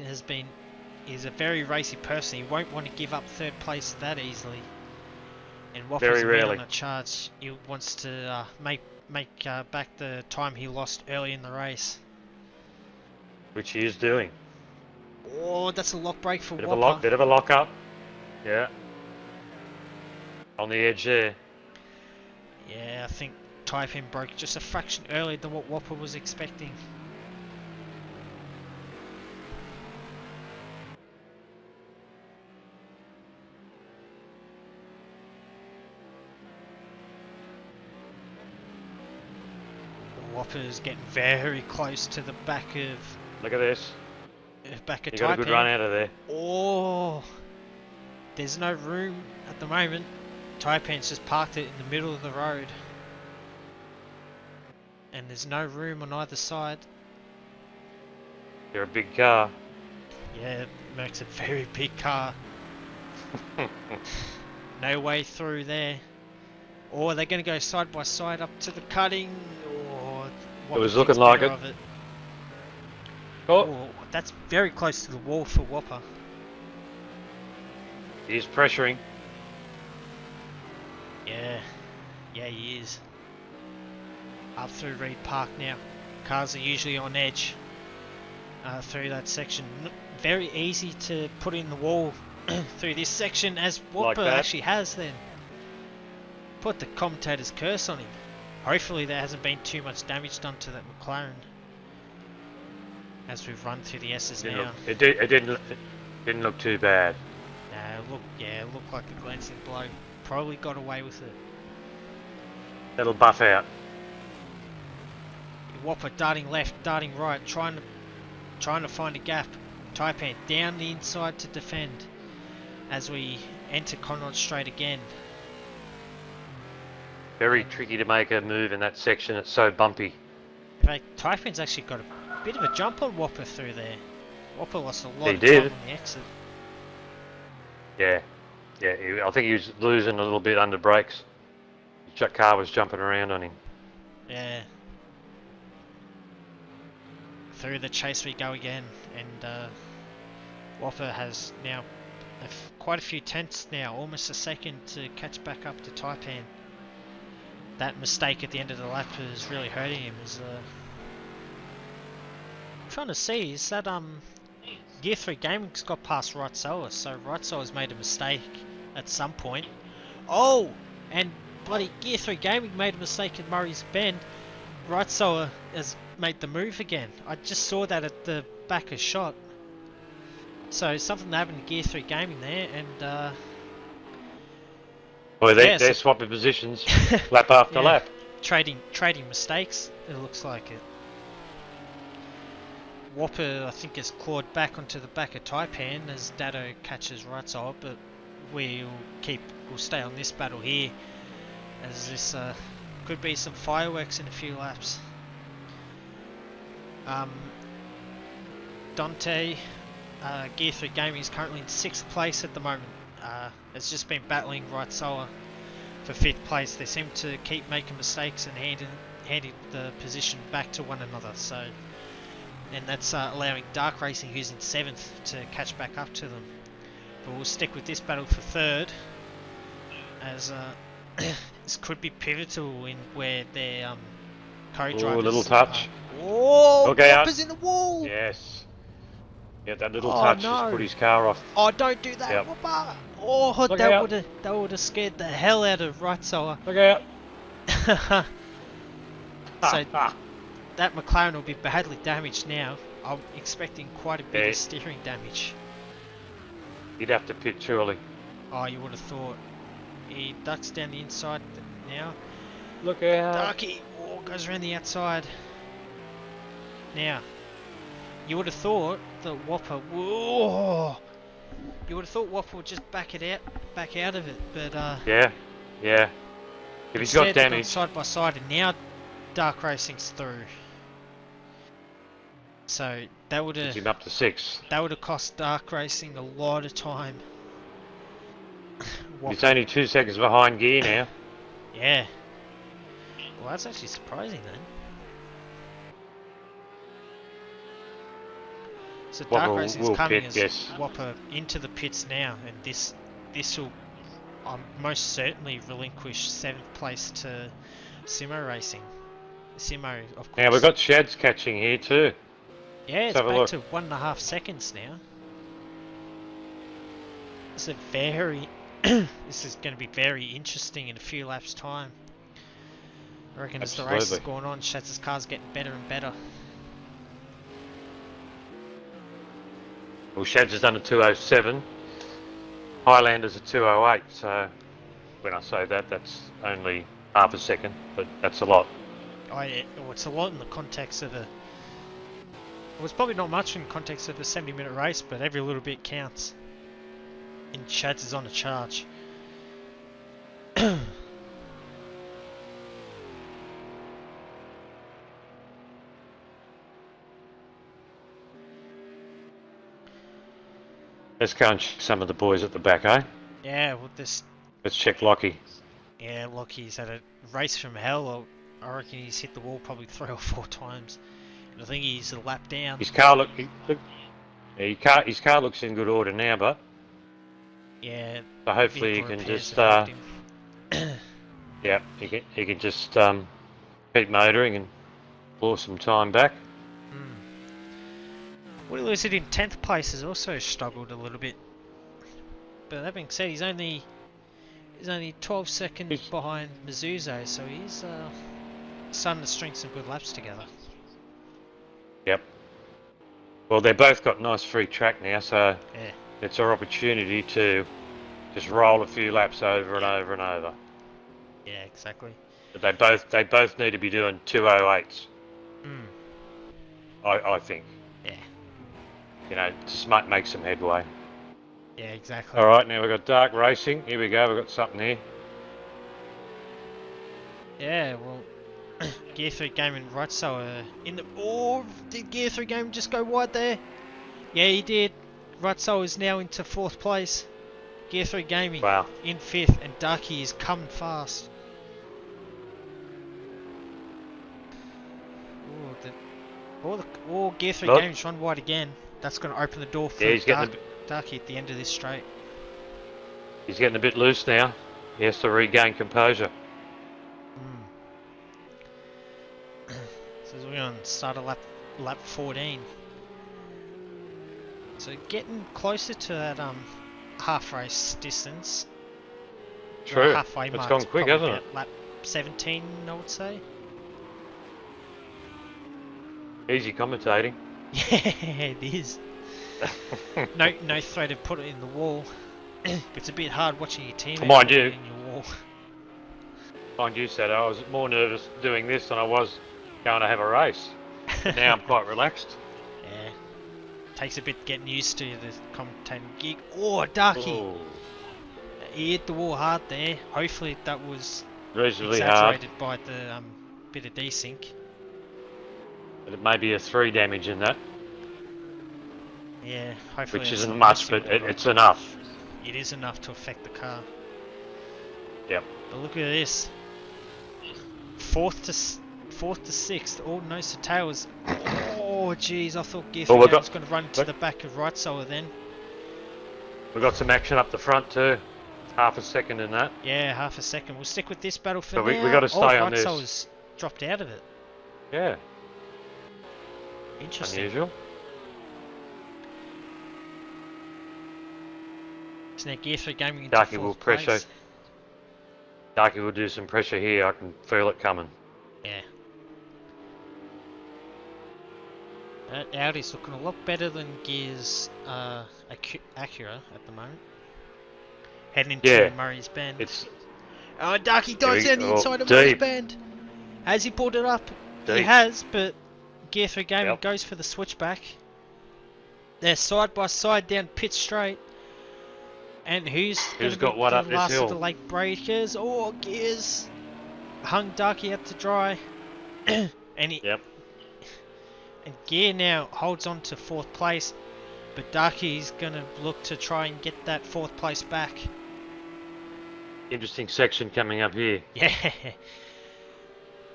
is a very racy person. He won't want to give up 3rd place that easily. And Whopper's Very rarely. on a charge. He wants to make back the time he lost early in the race. Which he is doing. Oh, that's a lock break for Bit Whopper. of a lock up. Yeah. On the edge there. Yeah, I think Taipan broke just a fraction earlier than what Whopper was expecting. Whopper's getting very close to the back of Look at this. Taipan. You got a good run out of there. Oh, there's no room at the moment. Taipan's just parked it in the middle of the road. And there's no room on either side. You're a big car. Yeah, Merc's a very big car. No way through there. Or they're going to go side by side up to the cutting. Or it was looking like it. Oh, that's very close to the wall for Whopper. He's pressuring. Yeah, he is. Up through Reed Park now. Cars are usually on edge through that section. Very easy to put in the wall through this section, as Whopper actually has then. Put the commentator's curse on him. Hopefully there hasn't been too much damage done to that McLaren. As we've run through the S's now. It didn't look too bad. No, it looked like a glancing blow. Probably got away with it. That'll buff out. Whopper darting left, darting right, trying to find a gap. Taipan down the inside to defend as we enter Conrod Straight again. Very tricky to make a move in that section. It's so bumpy. In fact, Taipan's actually got a bit of a jump on Whopper through there. Whopper lost a lot of time on the exit. Yeah, I think he was losing a little bit under brakes. The car was jumping around on him. Yeah. Through the chase we go again, and Whopper has now quite a few tenths now, almost a second to catch back up to Taipan. That mistake at the end of the lap is really hurting him. I'm trying to see, is that Gear 3 Gaming's got past Wrightsoa, so Wrightsoa's made a mistake at some point. Oh, and bloody Gear 3 Gaming made a mistake at Murray's Bend. Wrightsoa has made the move again. I just saw that at the back of shot. So something happened to Gear 3 Gaming there, and well, they're swapping positions lap after lap. Trading mistakes, it looks like it. Whopper, I think, has clawed back onto the back of Taipan as Dado catches Wrightsoa, but we'll stay on this battle here, as this could be some fireworks in a few laps. Dante, Gear 3 Gaming is currently in 6th place at the moment. Has just been battling Wrightsoa for 5th place. They seem to keep making mistakes and handing the position back to one another. So, and that's allowing Dark Racing, who's in 7th, to catch back up to them. But we'll stick with this battle for 3rd, as this could be pivotal in where their co-drivers. Oh, a little touch. Okay, Whopper's in the wall. Yes. Yeah, that little touch just put his car off. Oh, don't do that, Whopper. Oh, that would have scared the hell out of Wrightsoa. Look out. So that McLaren will be badly damaged now. I'm expecting quite a bit of steering damage. You'd have to pit surely. Oh, you would have thought. He ducks down the inside now. Look out. Darky goes around the outside. Now, you would have thought that Whopper. Whoa! You would have thought Whopper would just back out of it, but yeah. If he's got damage. Side by side, and now Dark Racing's through. So that would have him up to 6. That would have cost Dark Racing a lot of time. It's only 2 seconds behind Gear now. Yeah. Well, that's actually surprising then. So Dark Racing's coming as Whopper into the pits now, and this will most certainly relinquish 7th place to Simo Racing. Simo, of course. Now we've got Shads catching here too. Yeah, it's back to 1.5 seconds now. It's a very this is going to be very interesting in a few laps' time. I reckon as the race is Absolutely. going on, Shaz's car's getting better and better. Well, Shads has done a 207. Highlander's a 208. So when I say that, that's only half a second, but that's a lot. Oh, yeah. Oh, it's a lot in the context of the... Well, it's probably not much in context of a 70-minute race, but every little bit counts. And Shaz is on a charge. Let's go and check some of the boys at the back, eh? Yeah, well, this... Let's check Lockie. Yeah, Lockie's had a race from hell. I reckon he's hit the wall probably 3 or 4 times. And I think he's a lap down. His car looks in good order now, but Yeah. so hopefully he can just yeah, he can just keep motoring and claw some time back. Willie Lizard in 10th place has also struggled a little bit. But that being said, he's only 12 seconds behind Mizuzo, so he's starting to string some good laps together. Yep. Well, they've both got nice free track now, so yeah, it's our opportunity to just roll a few laps over and over and over. Yeah, exactly. But they both need to be doing 208s. I think. Yeah. You know, just make some headway. Yeah, exactly. All right, now we've got dark racing. Here we go. We've got something here. Yeah, well, Gear 3 Gaming right so in the... Oh, did Gear 3 Gaming just go wide there? Yeah, he did. Rutso is now into 4th place. Gear 3 Gaming in 5th, and Darky is coming fast. Gear 3 Gaming's run wide again. That's going to open the door for Darky at the end of this straight. He's getting a bit loose now. He has to regain composure. So we're going to start a lap 14. So getting closer to that half race distance. True. Halfway It's mark. gone quick, hasn't it? Lap 17, I would say. Easy commentating. Yeah, it is. no threat of putting it in the wall. It's a bit hard watching your team. Mind you, in your wall. Mind you, Sato, I was more nervous doing this than I was going to have a race. But now I'm quite relaxed. Yeah. Takes a bit getting used to the commentating gig. Oh, Darky! Ooh. He hit the wall hard there. Hopefully that was Reasonably exaggerated hard. by the bit of desync. But it may be a 3 damage in that. Yeah, hopefully. Which isn't much, but it's enough. It is enough to affect the car. Yep. But look at this. 4th to 6th. Oh, nose to tails. Oh, jeez, I thought Gear 3 was going to run to the back of right solar then. We've got some action up the front too. Half a second in that. Yeah, half a second. We'll stick with this battle for so now. we got to stay on this. Right solar's dropped out of it. Yeah. Interesting. Unusual. So now Gear 3 Gaming into Darky 4th will place. pressure. Darky will do some pressure here. I can feel it coming. Yeah. That Audi's looking a lot better than Gear's Acura at the moment. Heading into Murray's Bend. Oh, Darky dives down the inside of Murray's Bend. Has he pulled it up? Deep. He has, but Gear 3 Gaming goes for the switchback. They're side by side down pit straight. And who's got what up this last hill? of the late breakers? Oh, Gears hung Darky out to dry. And Gear now holds on to 4th place, but Darky's going to look to try and get that 4th place back. Interesting section coming up here. Yeah.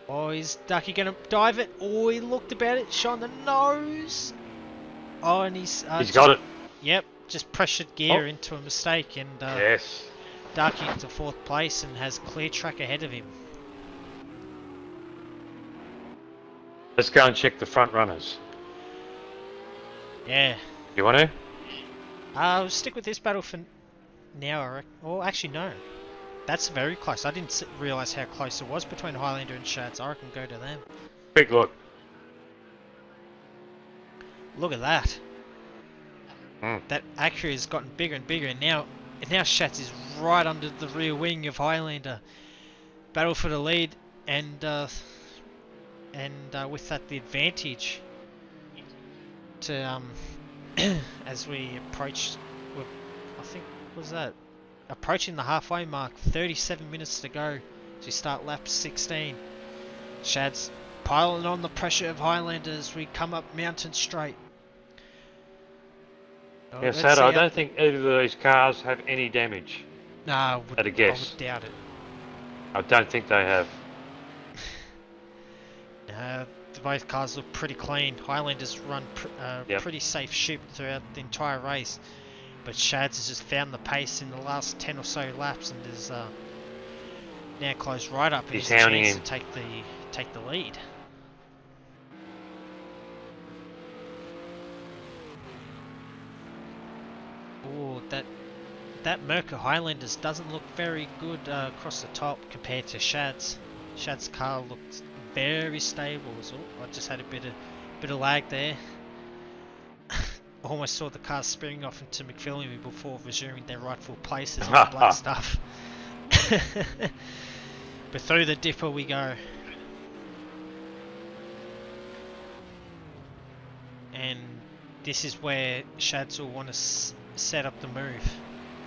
Oh, is Darky going to dive it? Oh, he looked about it, shot on the nose. Oh, and he's got it. Yep, just pressured Gear into a mistake, and Darky into 4th place and has clear track ahead of him. Let's go and check the front runners. Yeah. You want to? I'll stick with this battle for now, I reckon. Oh, actually, no. That's very close. I didn't realise how close it was between Highlander and Shads. I reckon go to them. Quick look. Look at that. Mm. That Acura has gotten bigger and bigger, and now Shads is right under the rear wing of Highlander. Battle for the lead, and with that the advantage to as we approach, I think was that approaching the halfway mark. 37 minutes to go as we start lap 16. Shads piling on the pressure of Highlander as we come up Mountain Straight. Yeah, Sad, I don't think either of these cars have any damage. Nah, At a guess. I would doubt it. I don't think they have. Both cars look pretty clean. Highlanders run Yep. pretty safe ship throughout the entire race, but Shads has just found the pace in the last 10 or so laps, and is now closed right up. He's and has a hounding chance him. to take the lead. Oh, that Merca Highlanders doesn't look very good across the top compared to Shad's. Shad's car looks very stable. So I just had a bit of lag there. Almost saw the car spearing off into McPhillamy before resuming their rightful places on the black stuff. But through the dipper we go. And this is where Shads will want to set up the move.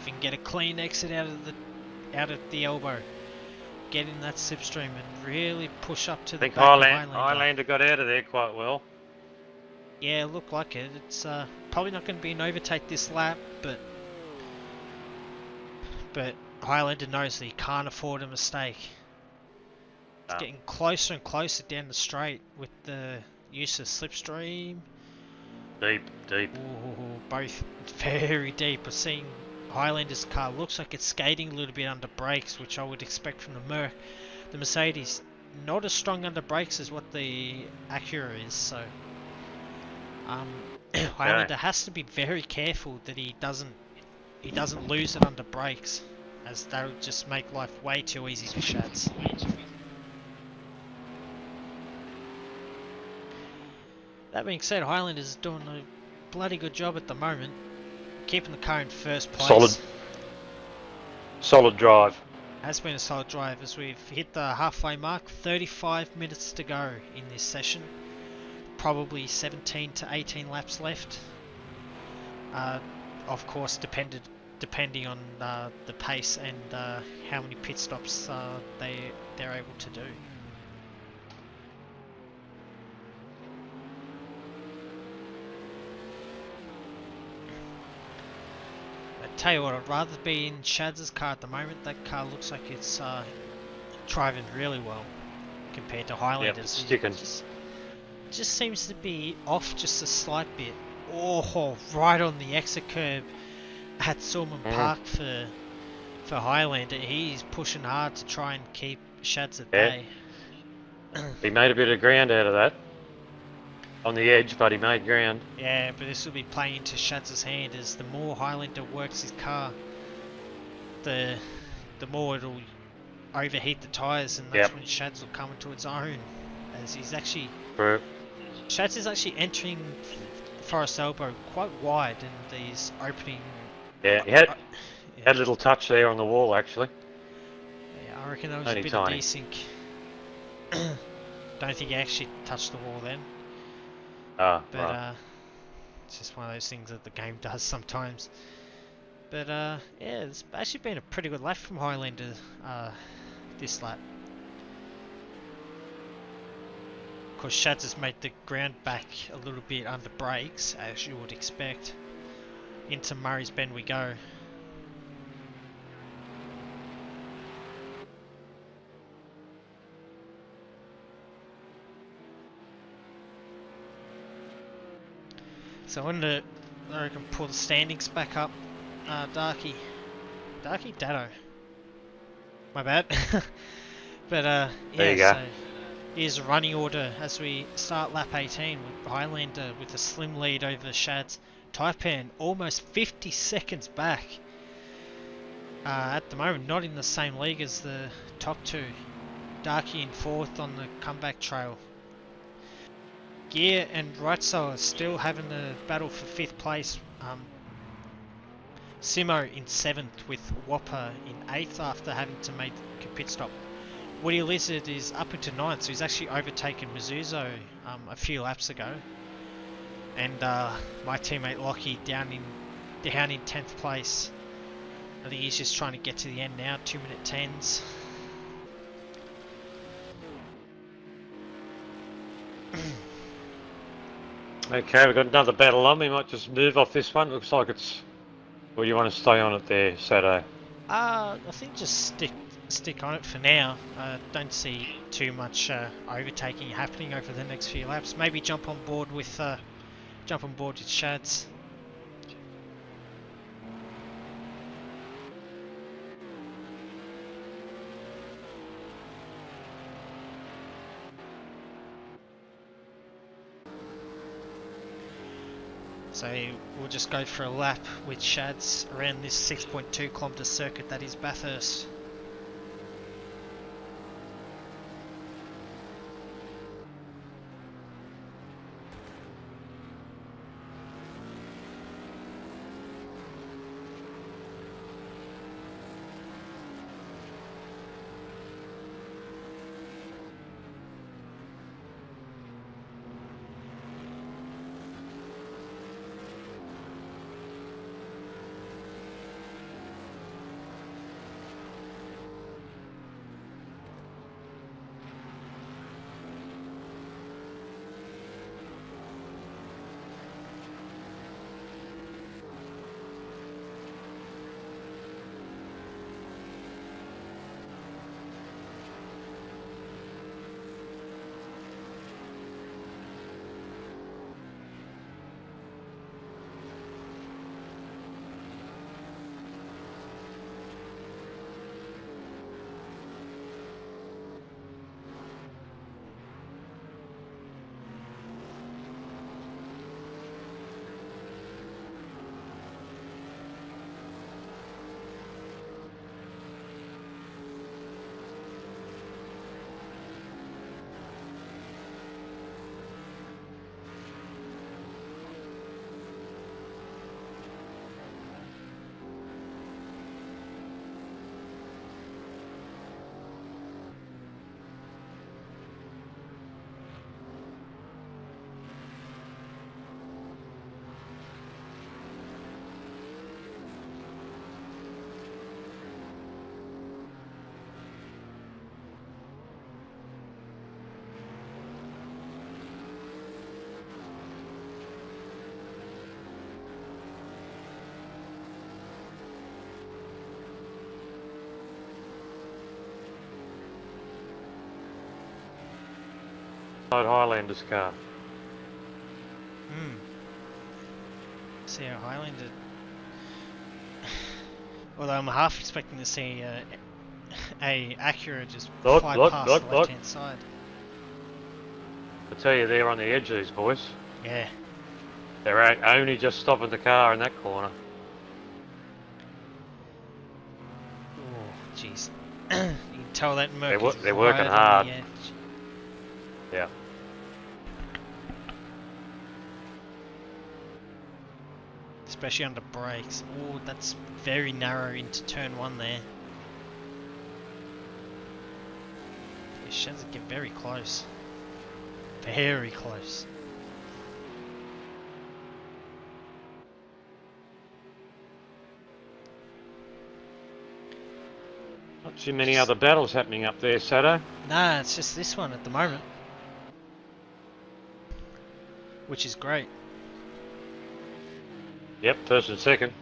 If you can get a clean exit out of the elbow, get in that slipstream and really push up to the I think back of Highlander. Highlander got out of there quite well. Yeah, looked like it. It's probably not going to be an overtake this lap, but Highlander knows that he can't afford a mistake. It's getting closer and closer down the straight with the use of slipstream. Deep. Ooh, both very deep. We're seeing Highlander's car looks like it's skating a little bit under brakes, which I would expect from the Mercedes. Not as strong under brakes as what the Acura is, so Highlander has to be very careful that he doesn't lose it under brakes, as that would just make life way too easy for Shads. That being said, Highlander is doing a bloody good job at the moment, keeping the car in first place. Solid drive. Has been a solid drive as we've hit the halfway mark. 35 minutes to go in this session. Probably 17 to 18 laps left. Of course, depending on the pace and how many pit stops they're able to do. Tell you what, I'd rather be in Shads' car at the moment. That car looks like it's driving really well compared to Highlanders. Yep, sticking. Just seems to be off just a slight bit. Oh, right on the exit curb at Sulman Park for Highlander. He's pushing hard to try and keep Shads at bay. He made a bit of ground out of that. On the edge, but he made ground. Yeah, but this will be playing into Shads' hand, as the more Highlander works his car, the more it'll overheat the tyres, and that's when Shads will come into its own. As he's actually... Shads is actually entering Forest Elbow quite wide, and he's opening... Yeah, he had a little touch there on the wall, actually. Yeah, I reckon that was Only a bit tiny. of desync. Don't think he actually touched the wall then. But right. it's just one of those things that the game does sometimes. But yeah, it's actually been a pretty good lap from Highlander this lap. Of course, Shads has made the ground back a little bit under brakes, as you would expect. Into Murray's Bend we go. So I can pull the standings back up. Darky Dado. My bad. But yeah, there you go. so here's a running order as we start lap 18 with Highlander with a slim lead over Shads. Taipan almost 50 seconds back. At the moment, not in the same league as the top two. Darky in 4th on the comeback trail. Gear and Rightso are still having the battle for 5th place. Simo in 7th with Whopper in 8th after having to make a pit stop. Woody Lizard is up into 9th, so he's actually overtaken Mizuzo a few laps ago. And my teammate Lockie down in 10th place. I think he's just trying to get to the end now, 2-minute 10s. Okay, we've got another battle on. We might just move off this one. Looks like it's... Well, you want to stay on it there, Sato? I think just stick on it for now. Don't see too much overtaking happening over the next few laps. Maybe jump on board with Shads. So we'll just go for a lap with Shads around this 6.2 kilometre circuit that is Bathurst. Highlander's car. See how Highlander. Although I'm half expecting to see a Acura just fly past the left-hand side. I tell you, they're on the edge of these boys. Yeah. They're only just stopping the car in that corner. Oh, jeez. You can tell that Merc is they're working right hard. on the edge. Yeah. Especially under brakes. Oh, that's very narrow into turn 1 there. It shows it get very close. Very close. Not too many other battles happening up there, Sato. Nah, it's just this one at the moment. Which is great. Yep, first and second.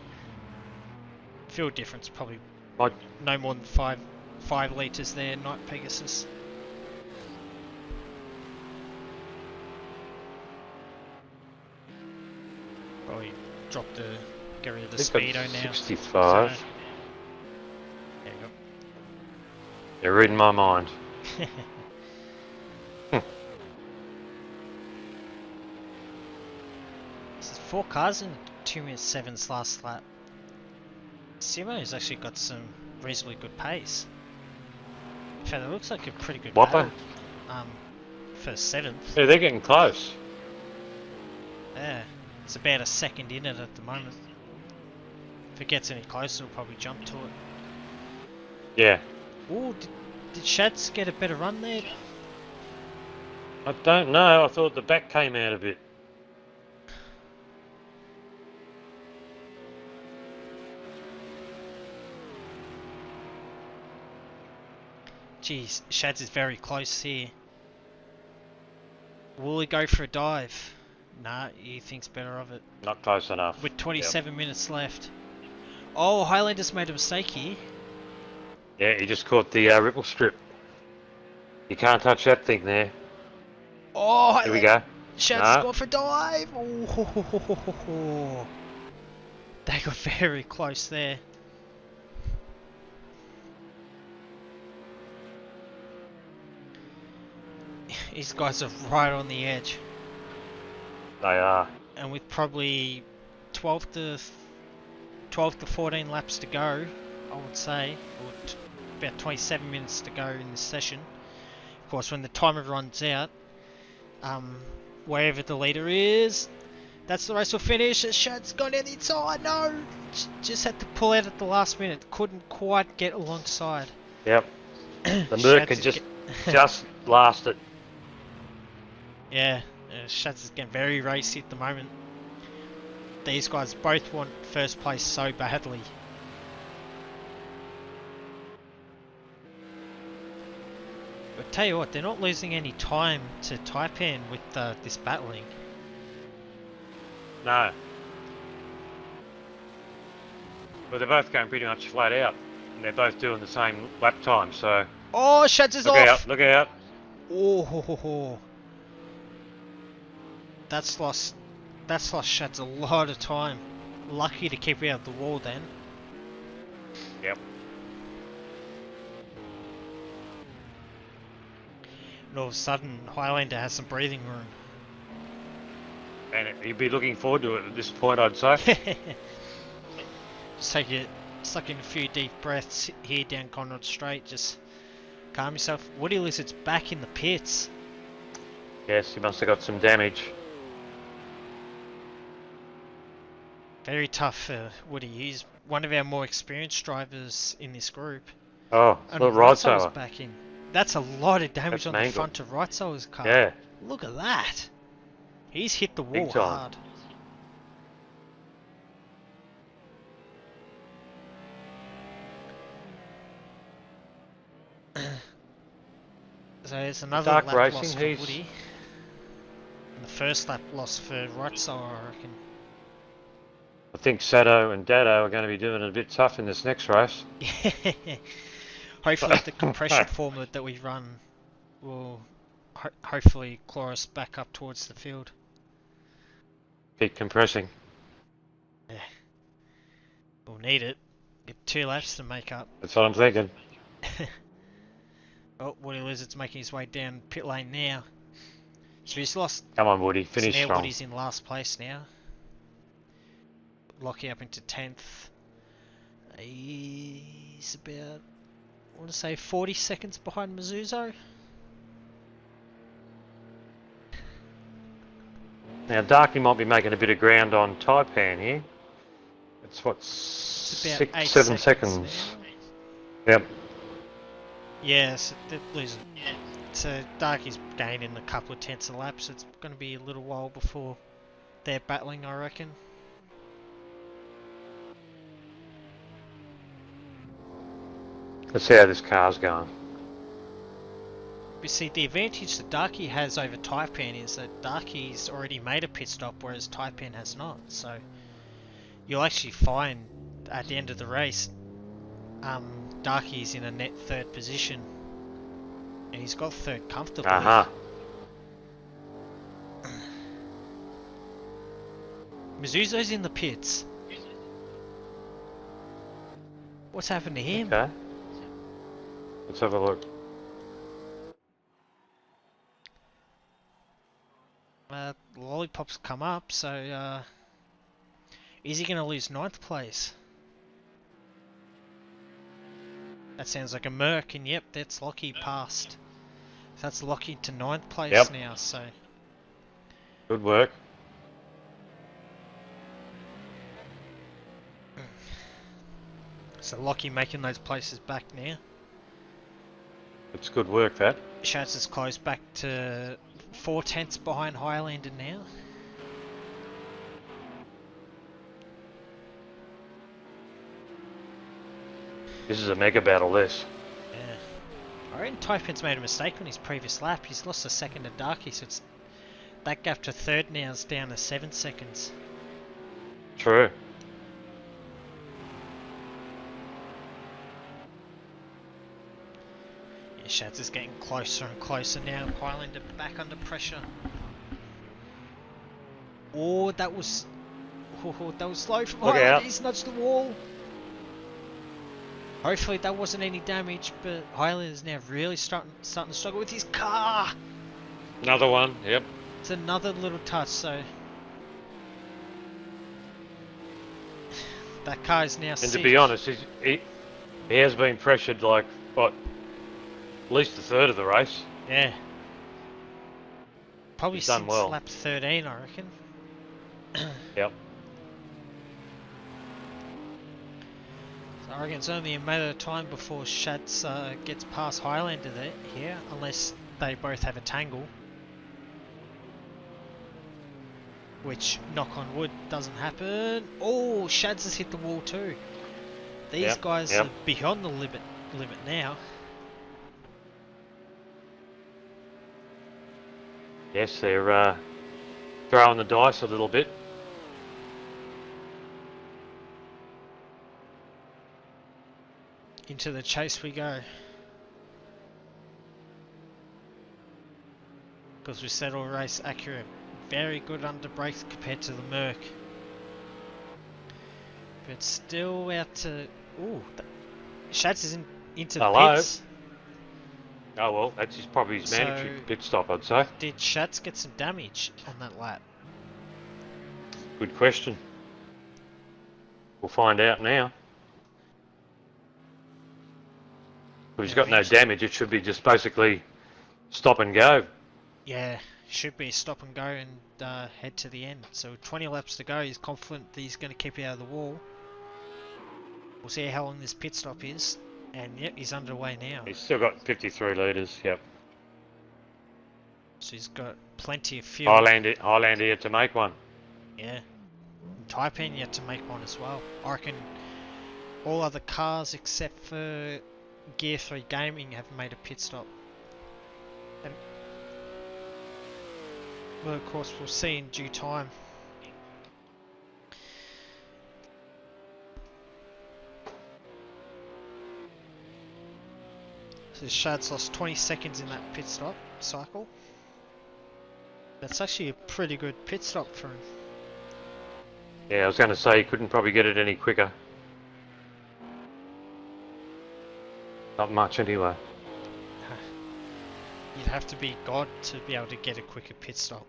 Fuel difference probably Like, no more than 5 litres there, Night Pegasus. Probably get rid of the speedo now. 65. So, there you go. You're reading my mind. This is 4 cars in 2 minutes 7's last lap. Simo's actually got some reasonably good pace. In fact, it looks like a pretty good Whopper. battle. For 7th. Yeah, they're getting close. Yeah, it's about a second in it at the moment. If it gets any closer, it'll probably jump to it. Yeah. Ooh, did Shads get a better run there? I don't know. I thought the back came out a bit. Jeez, Shads is very close here. Will he go for a dive? Nah, he thinks better of it. Not close enough. With 27 minutes left. Oh, Highlander's made a mistake here. Yeah, he just caught the ripple strip. You can't touch that thing there. Oh, Here we go. Shad's No. gone for a dive. Oh, they got very close there. These guys are right on the edge. They are. And with probably 12 to 14 laps to go, I would say, or about 27 minutes to go in this session. Of course, when the timer runs out, wherever the leader is, that's the race will finish. Shad's gone down the inside. No, just had to pull out at the last minute. Couldn't quite get alongside. Yep. The Merc had just lasted. Yeah, Shads is getting very racy at the moment. These guys both want first place so badly. But tell you what, they're not losing any time to Taipan with this battling. No. But they're both going pretty much flat out. And they're both doing the same lap time, so... Oh, Shads is look off! Out, look out! Oh, ho, ho, ho. That's lost Shads a lot of time. Lucky to keep out of the wall then. Yep. And all of a sudden, Highlander has some breathing room. And you'd be looking forward to it at this point, I'd say. Just suck in a few deep breaths here down Conrad Straight. Just calm yourself. Woody Lizard's back in the pits. Yes, he must have got some damage. Very tough for Woody. He's one of our more experienced drivers in this group. Oh, And look, Rightsower's right back in. That's a lot of damage That's on mangled. the front of Rightsower's car. Yeah. Look at that. He's hit the wall Big time. hard. So it's another Dark lap racing, loss for he's- Woody. And the first lap loss for Rightsower, I reckon. I think Sato and Dado are going to be doing it a bit tough in this next race. Hopefully the compression formula that we run will hopefully claw us back up towards the field. Keep compressing. Yeah. We'll need it. Get 2 laps to make up. That's what I'm thinking. Oh, Woody Lizard's making his way down pit lane now. So he's lost. Come on, Woody, finish So now strong. Woody's in last place now. Locking up into 10th. He's about, I want to say 40 seconds behind Mizuzo. Now, Darky might be making a bit of ground on Taipan here. It's what, It's about 6, 8 7 seconds. now. Yep. Yes, they're losing. So Darky's gaining a couple of tenths a lap, so it's going to be a little while before they're battling, I reckon. Let's see how this car's going. You see, the advantage that Darky has over Taipan is that Darky's already made a pit stop, whereas Taipan has not. So you'll actually find at the end of the race, Darky's in a net 3rd position, and he's got 3rd comfortably. Mizuzo's in the pits. What's happened to him? Okay. Let's have a look. Lollipop's come up, so is he going to lose 9th place? That sounds like a Merc, and yep, that's Lockie passed. That's Lockie to 9th place Yep. now, so... Good work. So Lockie making those places back now. It's good work, that. Shats is close back to 4/10 behind Highlander now. This is a mega battle, this. Yeah. I reckon Typin's made a mistake on his previous lap. He's lost a second to Darky, so it's that gap to third now is down to 7 seconds. True. Yeah, Shats is getting closer and closer now. Highlander back under pressure. Oh, that was... Oh, that was slow from Look Highlander. out. He's nudged the wall. Hopefully that wasn't any damage, but Highlander's now really starting to struggle with his car. Another one, yep. It's another little touch, so... That car is now And sick. to be honest, he has been pressured like, what, at least a third of the race. Yeah. Probably He's done since well. lap 13, I reckon. Yep. So I reckon it's only a matter of time before Shats gets past Highlander here, unless they both have a tangle. Which, knock on wood, doesn't happen. Oh, Shads has hit the wall too. These guys are beyond the limit now. Yes, they're throwing the dice a little bit. Into the chase we go. Because we said all race accurate. Very good under brakes compared to the Merc. But still out to... Ooh, Shads is into the pits. Oh well, that's probably his mandatory pit stop, I'd say. Did Shads get some damage on that lap? Good question. We'll find out now. If he's got no damage, it should be just basically stop and go. Yeah, should be stop and go and head to the end. So 20 laps to go. He's confident that he's going to keep it out of the wall. We'll see how long this pit stop is. And yep, he's underway now. He's still got 53 litres, yep. So he's got plenty of fuel. Highlander yet to make one. Yeah. Taipan yet to make one as well. I reckon all other cars except for Gear 3 Gaming have made a pit stop. And well, of course, we'll see in due time. So Shad's lost 20 seconds in that pit stop cycle. That's actually a pretty good pit stop for him. Yeah, I was going to say he couldn't probably get it any quicker. Not much anyway. You'd have to be God to be able to get a quicker pit stop.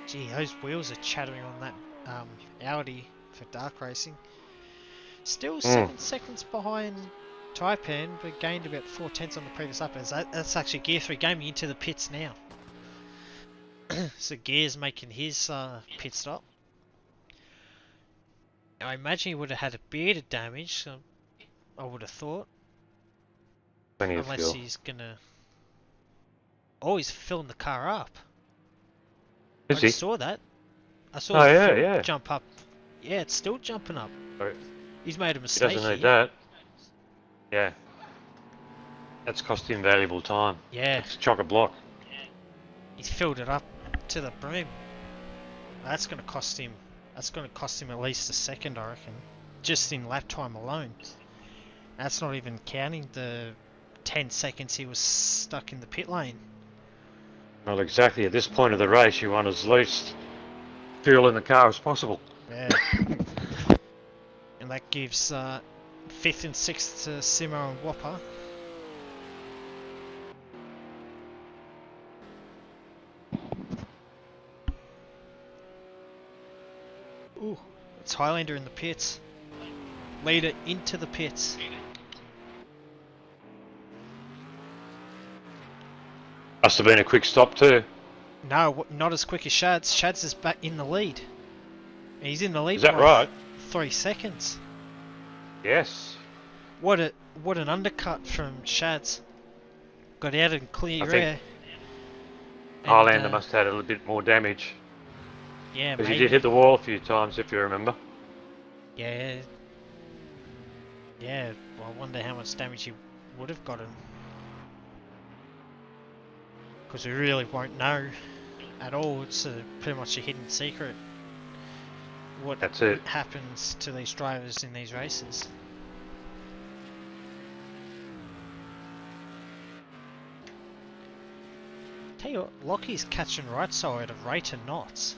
Gee, those wheels are chattering on that Audi for dark racing. Still 7 seconds behind Taipan, but gained about 4/10 on the previous lap. That's actually Gear 3 Gaming into the pits now. So Gear's making his pit stop. Now, I imagine he would have had a bit of damage, so I would have thought. Plenty of Unless fuel. he's gonna... Oh, he's filling the car up. Is I he? just saw that. I saw Oh, the yeah, fuel yeah. jump up. Yeah, it's still jumping up. Right. He's made a He mistake doesn't need here. that. Yeah. That's cost him valuable time. Yeah, It's chock-a-block. he's filled it up to the brim. That's gonna cost him. That's gonna cost him at least a second, I reckon. Just in lap time alone. That's not even counting the 10 seconds he was stuck in the pit lane. Well, exactly. At this point of the race, you want as least fuel in the car as possible. Yeah. And that gives 5th and 6th to Simo and Whopper. Ooh. It's Highlander in the pits. Leader into the pits. Must have been a quick stop too. No, not as quick as Shads. Shads is back in the lead. He's in the lead Is that by right? 3 seconds. Yes. What an undercut from Shads. Got out in clear I think air. Highlander must have had a little bit more damage. Yeah, Because maybe. he did hit the wall a few times, if you remember. Yeah. Yeah, well, I wonder how much damage he would have gotten. Because we really won't know at all. It's pretty much a hidden secret. What That's it. happens to these drivers in these races. Tell you what, Lockie's catching right side at a rate of knots.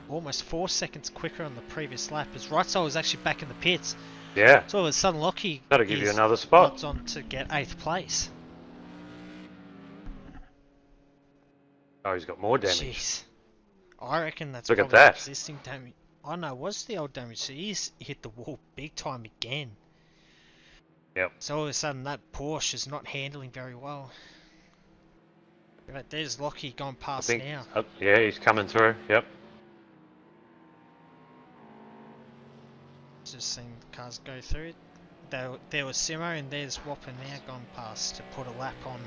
Almost 4 seconds quicker on the previous lap as right side was actually back in the pits. Yeah. So all of a sudden Lockie That'll give you is another spot. odds on to get 8th place. Oh, he's got more damage. Jeez. I reckon that's Look at probably that. existing damage. I know, what's the old damage? So he's hit the wall big time again. Yep. So all of a sudden that Porsche is not handling very well. Right, there's Lockie going I past think. now. Yeah, he's coming through. Yep. Just seeing the cars go through. There was Simo and there's Whopper now gone past to put a lap on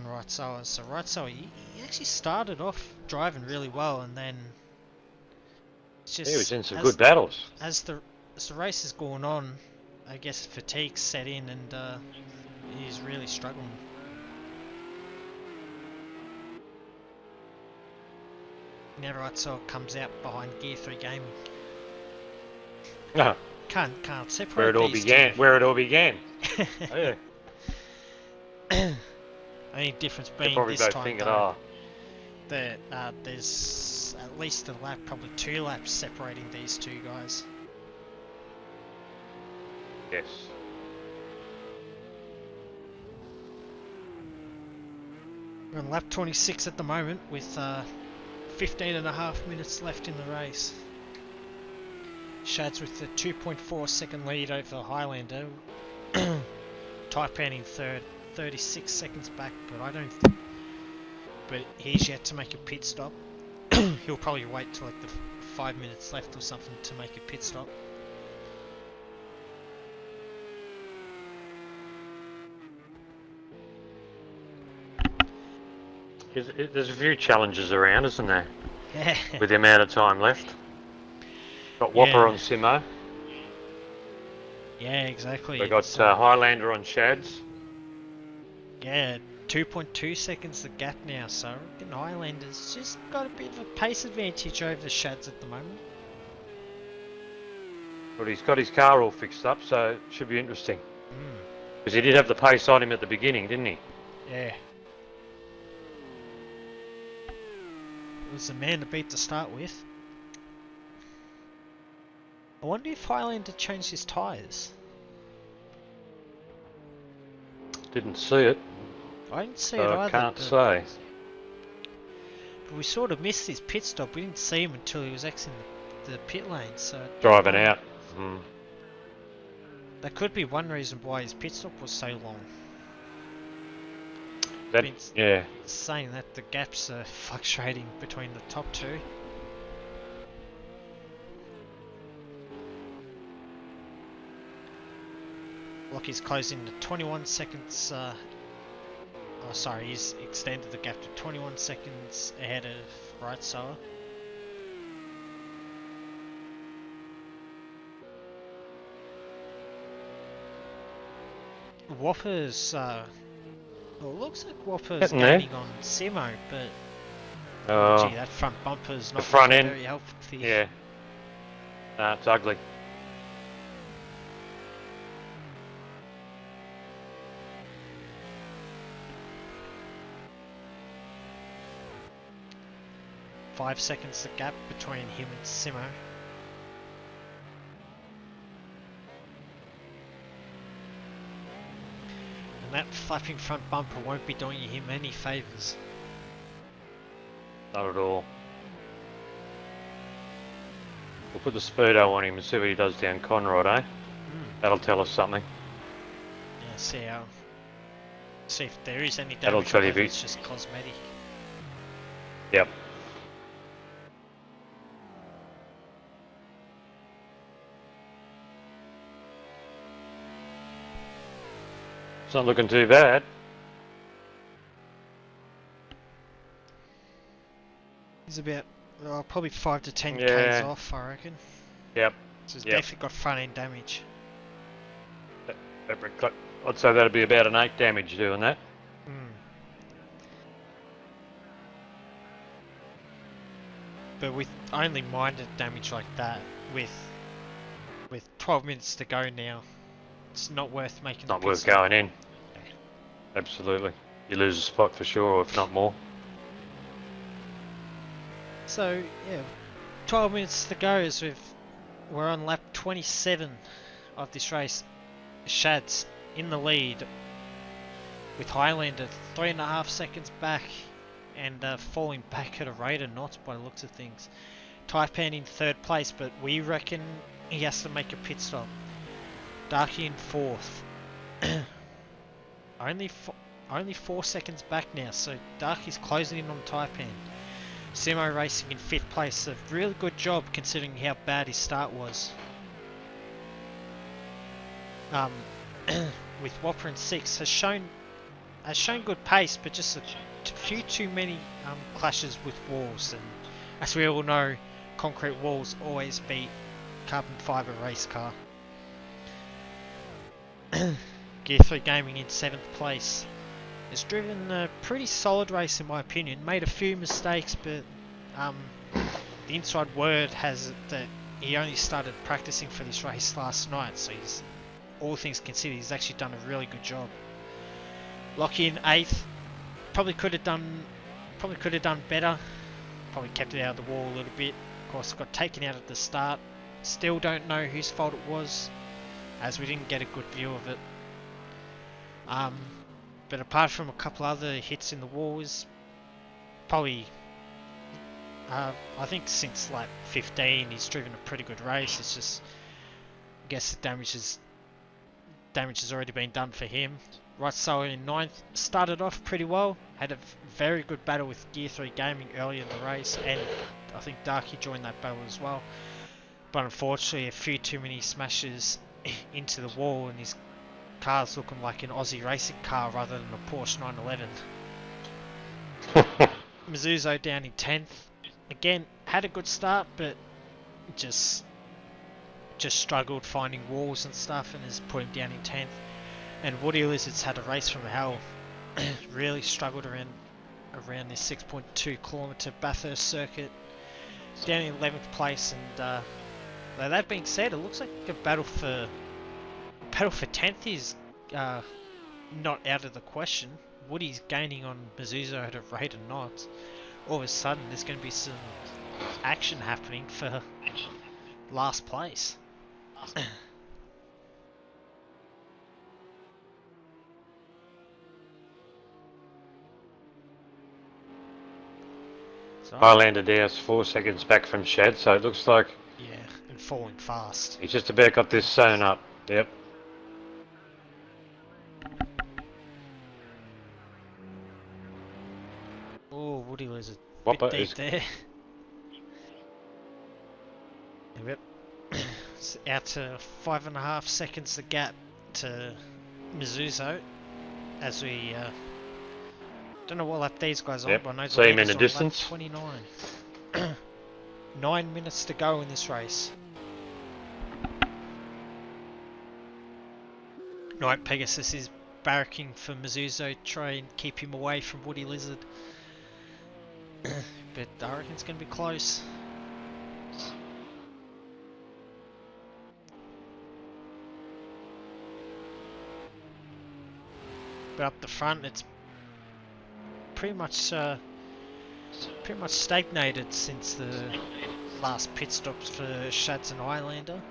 right Soa. So right Soa, he actually started off driving really well and then it's just He was in some good battles. as the race is going on, I guess fatigue set in and he's really struggling. Now right Soa comes out behind Gear 3 Gaming. Ah, Can't separate where it all these began. two. Where it all began. Oh, yeah. Only difference They being probably this both time think it though, are. that there's at least a lap, probably 2 laps separating these two guys. Yes. We're on lap 26 at the moment with 15.5 minutes left in the race. Shads with the 2.4 second lead over Highlander. Taipan in third, 36 seconds back, but he's yet to make a pit stop. He'll probably wait till like the 5 minutes left or something to make a pit stop. There's a few challenges around, isn't there? Yeah. With the amount of time left. Got Whopper Yeah. on Simo. Yeah, exactly. We got It's, Highlander on Shads. yeah, 2.2 seconds the gap now, so I reckon Highlander's just got a bit of a pace advantage over the Shads at the moment. But he's got his car all fixed up, so it should be interesting. Mm, Because he did have the pace on him at the beginning, didn't he? yeah. It was the man to beat to start with. I wonder if Highlander changed his tyres. Didn't see it, I didn't see so it I either. can't but say. we sort of missed his pit stop. We didn't see him until he was exiting the pit lane. So Driving out. Mm. that could be one reason why his pit stop was so long. That, Vince. yeah. Saying that the gaps are fluctuating between the top two. Lockie's closing to 21 seconds. Oh, sorry, he's extended the gap to 21 seconds ahead of right Soa. Whopper's. Well, it looks like Whopper's Getting there. gaining on Simo, but Oh, gee, that front bumper's not front looking end. very healthy. yeah. Nah, it's ugly. Five seconds the gap between him and Simo. And that flapping front bumper won't be doing him any favours. Not at all. We'll put the speedo on him and see what he does down Conrod, eh? That'll tell us something. Yeah, see if there is any That'll damage tell or you whether if it's just cosmetic. Yep. It's not looking too bad. He's about probably 5 to 10 Yeah. k's off, I reckon. Yep. So he's Yep. definitely got front end damage. I'd say that'd be about an 8 damage doing that. But with only minor damage like that, with 12 minutes to go now, it's not worth making. Not the worth pit stop. going in. Absolutely. You lose a spot for sure, if not more. So yeah, 12 minutes to go as we're on lap 27 of this race. Shad's in the lead with Highlander 3.5 seconds back and falling back at a rate of knots by the looks of things. Taipan in third place, but we reckon he has to make a pit stop. Darky in fourth. Only 4 seconds back now, so Darky's closing in on Taipan. Simo Racing in fifth place, a really good job considering how bad his start was. With Whopper in sixth, has shown good pace, but just a few too many clashes with walls, and as we all know, concrete walls always beat carbon fibre race car. Gear 3 Gaming in 7th place has driven a pretty solid race in my opinion, made a few mistakes, but the inside word has it that he only started practicing for this race last night, so he's, all things considered, he's actually done a really good job. Lockie in 8th, probably could have done better, probably kept it out of the wall a little bit. Of course got taken out at the start, still don't know whose fault it was, as we didn't get a good view of it. But apart from a couple other hits in the walls, probably I think since like 15 he's driven a pretty good race. It's just, I guess the damage has already been done for him. Right, so in 9th, started off pretty well, had a very good battle with Gear 3 Gaming early in the race, and I think Darky joined that battle as well. But unfortunately a few too many smashes into the wall, and his car's looking like an Aussie racing car rather than a Porsche 911. Mizuzo down in 10th. Again, had a good start, but just struggled finding walls and stuff, and has put him down in 10th. And Woody Lizards had a race from hell. Really struggled around this 6.2 kilometre Bathurst circuit. Down in 11th place, and that being said, it looks like a battle for 10th is not out of the question. Woody's gaining on Mizuzo at a rate of knots. All of a sudden there's going to be some action happening for last place. So, Highlander Dow's 4 seconds back from Shad, so it looks like yeah, and falling fast. he's just about got this sewn up. Yep. Oh, Woody Lizard. Whopper Bit deep is there. Yep. It's out to 5.5 seconds the gap to Mizuzo as we don't know what lap these guys on, Yep. but I know See him in leader's the on lap distance. 29. 9 minutes to go in this race. Right, Pegasus is barracking for Mizuzo, try and keep him away from Woody Lizard. But I reckon it's going to be close. But up the front, it's pretty much stagnated since the last pit stops for Shads and Highlander.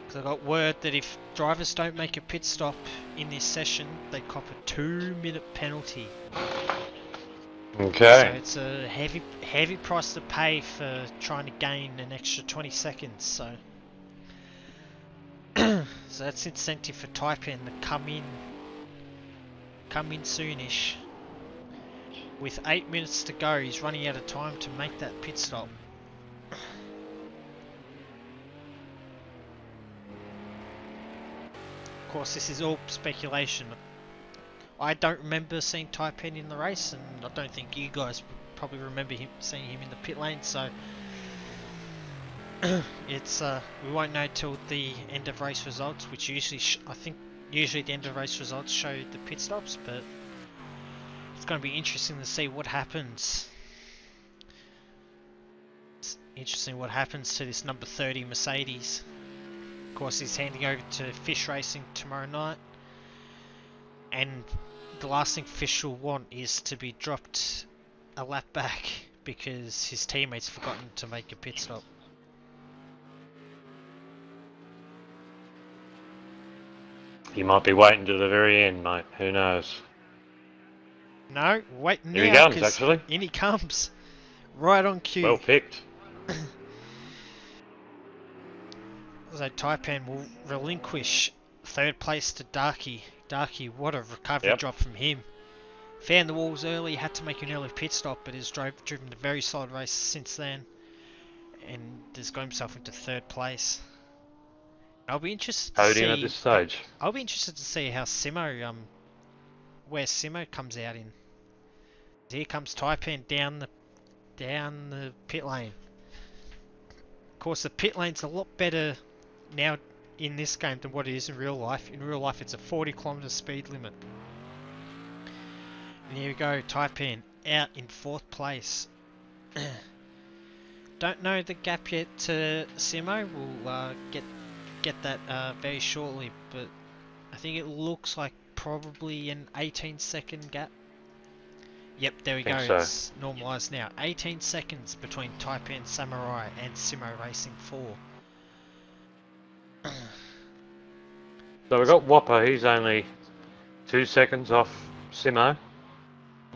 Because I got word that if drivers don't make a pit stop in this session, they cop a 2-minute penalty. So Okay. it's a heavy price to pay for trying to gain an extra 20 seconds. So, so that's incentive for Taipan to come in soonish. With 8 minutes to go, he's running out of time to make that pit stop. Of course, this is all speculation. I don't remember seeing Taipan in the race, and I don't think you guys probably remember seeing him in the pit lane. So it's we won't know till the end of race results, which usually I think usually the end of race results show the pit stops, but it's going to be interesting to see what happens. It's interesting what happens to this number 30 Mercedes. Of course, he's handing over to Fish Racing tomorrow night, and the last thing Fish will want is to be dropped a lap back because his teammates forgotten to make a pit stop. You might be waiting to the very end, mate. Who knows? No, wait now. Here he comes, 'cause actually. in he comes. Right on cue. Well picked. So Taipan will relinquish third place to Darky. Darky, what a recovery drop from him. Found the walls early, had to make an early pit stop, but has driven a very solid race since then, and has got himself into third place. I'll be interested to Podium see. at this stage. I'll be interested to see how Simo, where Simo comes out in. Here comes Taipan down the pit lane. Of course, the pit lane's a lot better now in this game than what it is in real life. In real life, it's a 40km speed limit. And here we go, Taipan out in 4th place. Don't know the gap yet to Simo. We'll get that very shortly, but I think it looks like probably an 18-second gap. Yep, there we go. So. It's normalised now. 18 seconds between Taipan Samurai and Simo Racing 4. So we've got Whopper. He's only 2 seconds off Simo.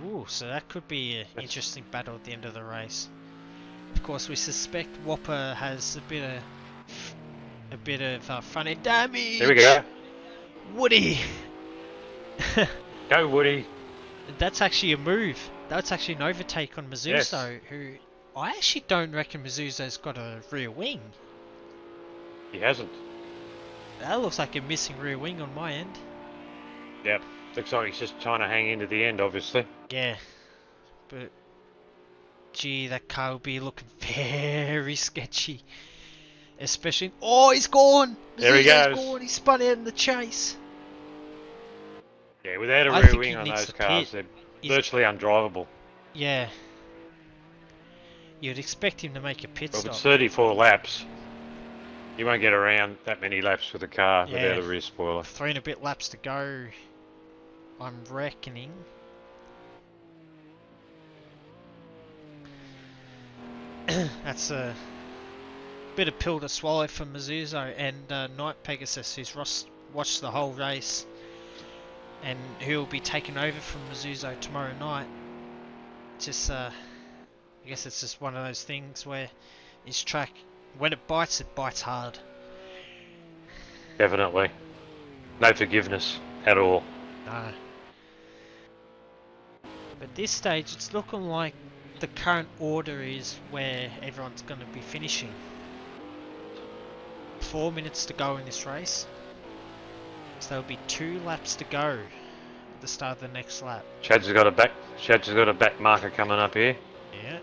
Ooh, so that could be an interesting battle at the end of the race. Of course, we suspect Whopper has a bit of front end damage. Here we go. Woody. Go Woody. That's actually a move. That's actually an overtake on Mizuso, who I actually don't reckon Mizuso's got a rear wing. He hasn't. That looks like a missing rear wing on my end. Yep. Looks like he's just trying to hang into the end, obviously. Yeah. But gee, that car will be looking very sketchy. Especially... Oh, he's gone! There he goes. Gone. He spun out in the chase. Yeah, without a I rear think wing he on needs those to cars, pit. they're virtually undrivable. Yeah. You'd expect him to make a pit Well, stop. if it's 34 laps, you won't get around that many laps with a car without a rear spoiler. 3 and a bit laps to go, I'm reckoning. That's a bit of pill to swallow for Mizuso and Night Pegasus, who's watched the whole race and who'll be taking over from Mizuso tomorrow night. Just, I guess it's just one of those things where his track, when it bites hard. Definitely. No forgiveness at all. No. But this stage, it's looking like the current order is where everyone's going to be finishing. 4 minutes to go in this race. So there'll be 2 laps to go at the start of the next lap. Chad's got a back marker coming up here. Yeah.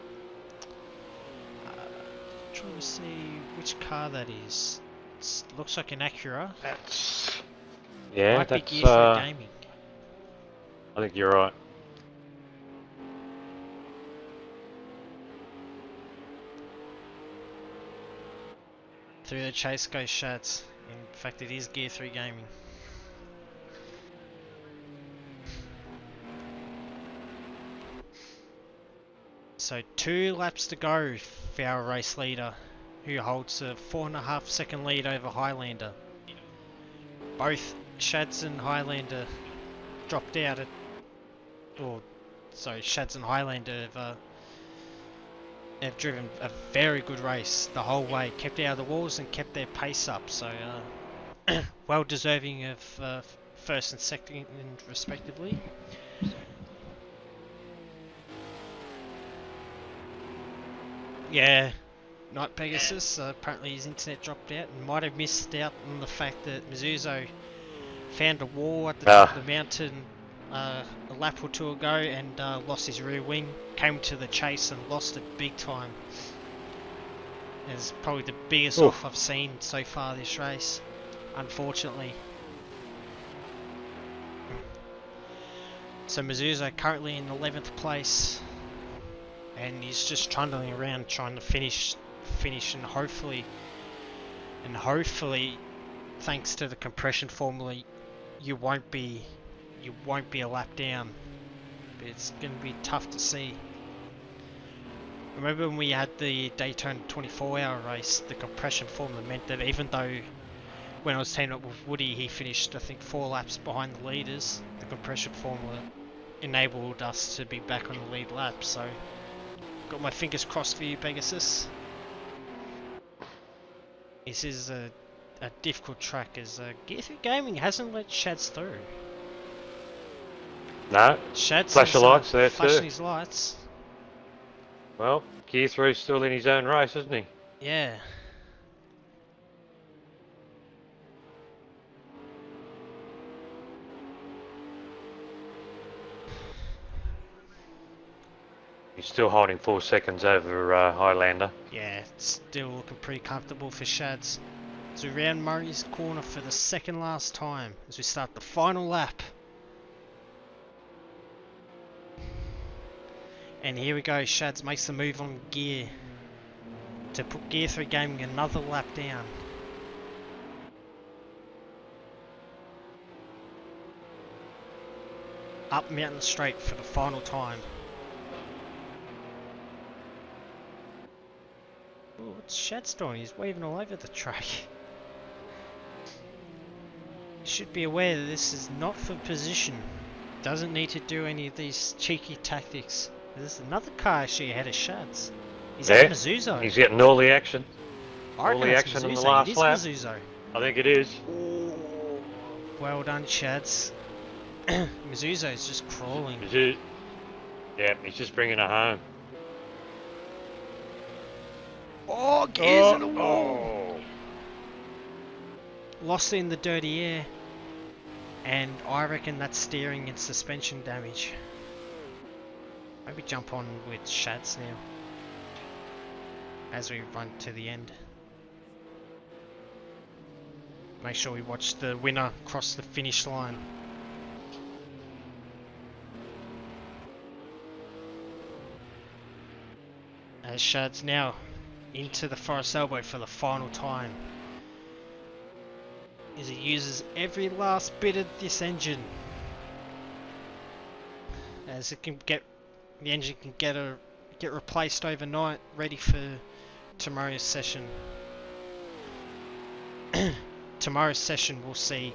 Trying to see which car that is. It looks like an Acura. That's Might be Gear 3 Gaming. I think you're right. Through the chase goes Shads. In fact, it is Gear 3 Gaming. So 2 laps to go for our race leader, who holds a 4.5 second lead over Highlander. Both Shads and Highlander dropped out at, or So Shads and Highlander have driven a very good race the whole way, kept out of the walls and kept their pace up. So well deserving of first and second respectively. Yeah, Night Pegasus, apparently his internet dropped out and might have missed out on the fact that Mizuzo found a wall at the top of the mountain a lap or two ago and lost his rear wing, came to the chase and lost it big time. It's probably the biggest off I've seen so far this race, unfortunately. So Mizuzo currently in 11th place, and he's just trundling around trying to finish and hopefully thanks to the compression formula you won't be a lap down, but it's going to be tough to see. Remember when we had the Daytona 24-hour race, the compression formula meant that even though when I was teamed up with Woody he finished I think 4 laps behind the leaders, the compression formula enabled us to be back on the lead lap. So got my fingers crossed for you, Pegasus. This is a difficult track as Gear 3 Gaming hasn't let Shads through. No, Shads flash of lights there flashing too. his lights. Well, Gear 3's still in his own race, isn't he? Yeah. He's still holding 4 seconds over Highlander. Yeah, it's still looking pretty comfortable for Shads. So we round Murray's corner for the second last time as we start the final lap. And here we go, Shads makes the move on gear to put Gear 3 Gaming another lap down. Up Mountain Straight for the final time. Oh, what's Shads doing? He's waving all over the track. You should be aware that this is not for position. Doesn't need to do any of these cheeky tactics. There's another car actually ahead of Shads. Is that Mizuzo? He's getting all the action. All the action in the last lap. Mizuzo. I think it is. Well done, Shads. Mizuzo's just crawling. Yeah, he's just bringing it home. Oh, gears in the wall! Lost in the dirty air. And I reckon that's steering and suspension damage. Maybe jump on with Shads now as we run to the end. Make sure we watch the winner cross the finish line. As Shads now into the forest elbow for the final time, as he uses every last bit of this engine, as it can get the engine can get replaced overnight, ready for tomorrow's session. Tomorrow's session we'll see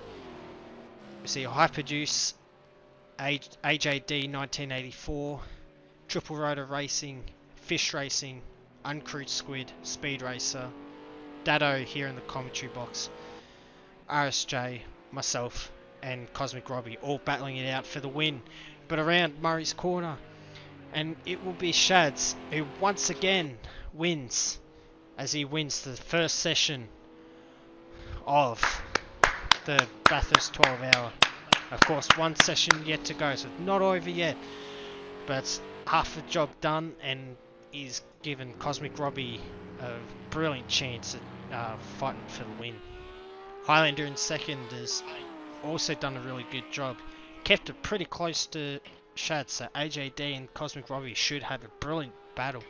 Hyperduce, AJD 1984, Triple Rotor Racing, Fish Racing, Uncrewed Squid, Speed Racer, Dado here in the commentary box, RSJ, myself and Cosmic Robbie all battling it out for the win. But around Murray's corner, and it will be Shads who once again wins, as he wins the first session of the Bathurst 12 hour. Of course, one session yet to go, so not over yet, but half the job done, and he's given Cosmic Robbie a brilliant chance at fighting for the win. Highlander in second has also done a really good job, kept it pretty close to Shads, so AJD and Cosmic Robbie should have a brilliant battle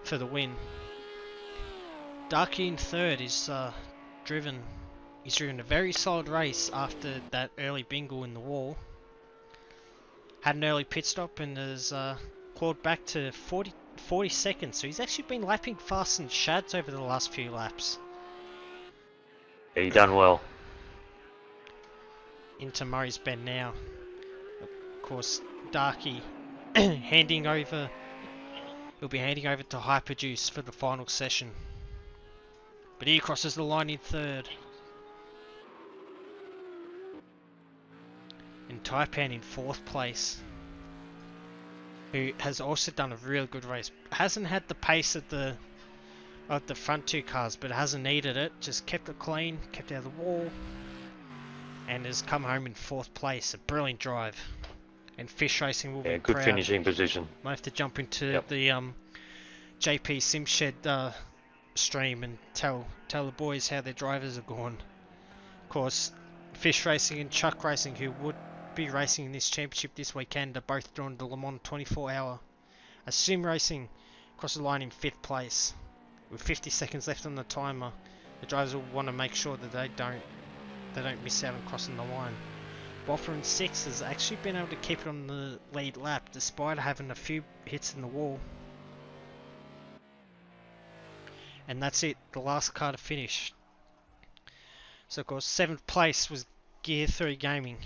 for the win. Darky in third is driven a very solid race after that early bingle in the wall. Had an early pit stop and has clawed back to 40 seconds, so he's actually been lapping faster than Shads over the last few laps. He done well. Into Murray's Bend now. Of course, Darky handing over. He'll be handing over to Hyperjuice for the final session. But he crosses the line in third. And Taipan in fourth place, who has also done a real good race. Hasn't had the pace of the front two cars, but hasn't needed it. Just kept it clean, kept out of the wall, and has come home in fourth place. A brilliant drive. And Fish Racing will be good proud. finishing position. Might have to jump into the JP Simshed stream and tell the boys how their drivers are going. Of course, Fish Racing and Chuck Racing, who would be racing in this championship this weekend, are both doing the Le Mans 24-hour. As Sim Racing across the line in 5th place with 50 seconds left on the timer. The drivers will want to make sure that they don't miss out on crossing the line. Boffer in 6th has actually been able to keep it on the lead lap despite having a few hits in the wall. And that's it, the last car to finish. So of course 7th place was Gear 3 Gaming,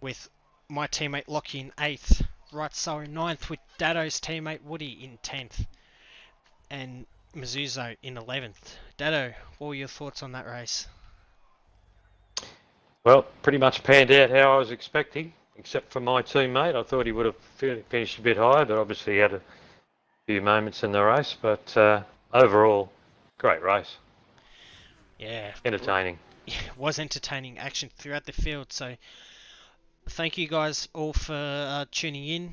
with my teammate Lockie in 8th, Right So in 9th, with Dado's teammate Woody in 10th, and Mizuzo in 11th. Dado, what were your thoughts on that race? Well, pretty much panned out how I was expecting, except for my teammate. I thought he would have finished a bit higher, but obviously he had a few moments in the race. But overall, great race. Yeah. Entertaining. It was entertaining action throughout the field. So thank you guys all for tuning in.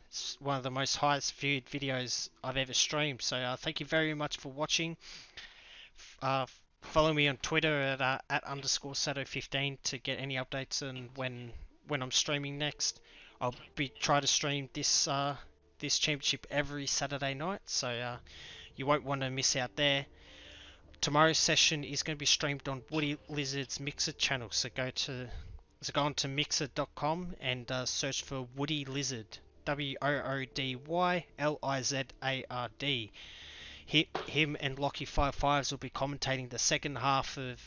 It's one of the most highest viewed videos I've ever streamed. So thank you very much for watching. Follow me on Twitter at @_Sato15 to get any updates on when I'm streaming next. I'll be try to stream this championship every Saturday night, so you won't want to miss out there. Tomorrow's session is going to be streamed on Woody Lizard's Mixer channel, so go on to mixer.com and search for Woody Lizard, WOODYLIZARD. Him and Lockie 55s will be commentating the second half of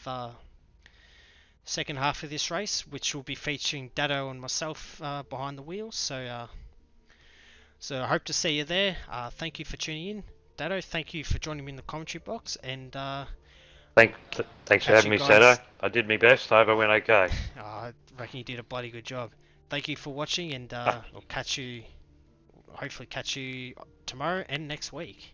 this race, which will be featuring Dado and myself behind the wheels. So I hope to see you there. Thank you for tuning in. Dado, thank you for joining me in the commentary box, and thanks for having me, Sato. I did my best. I hope I went okay. I reckon you did a bloody good job. Thank you for watching, and we'll hopefully catch you tomorrow and next week.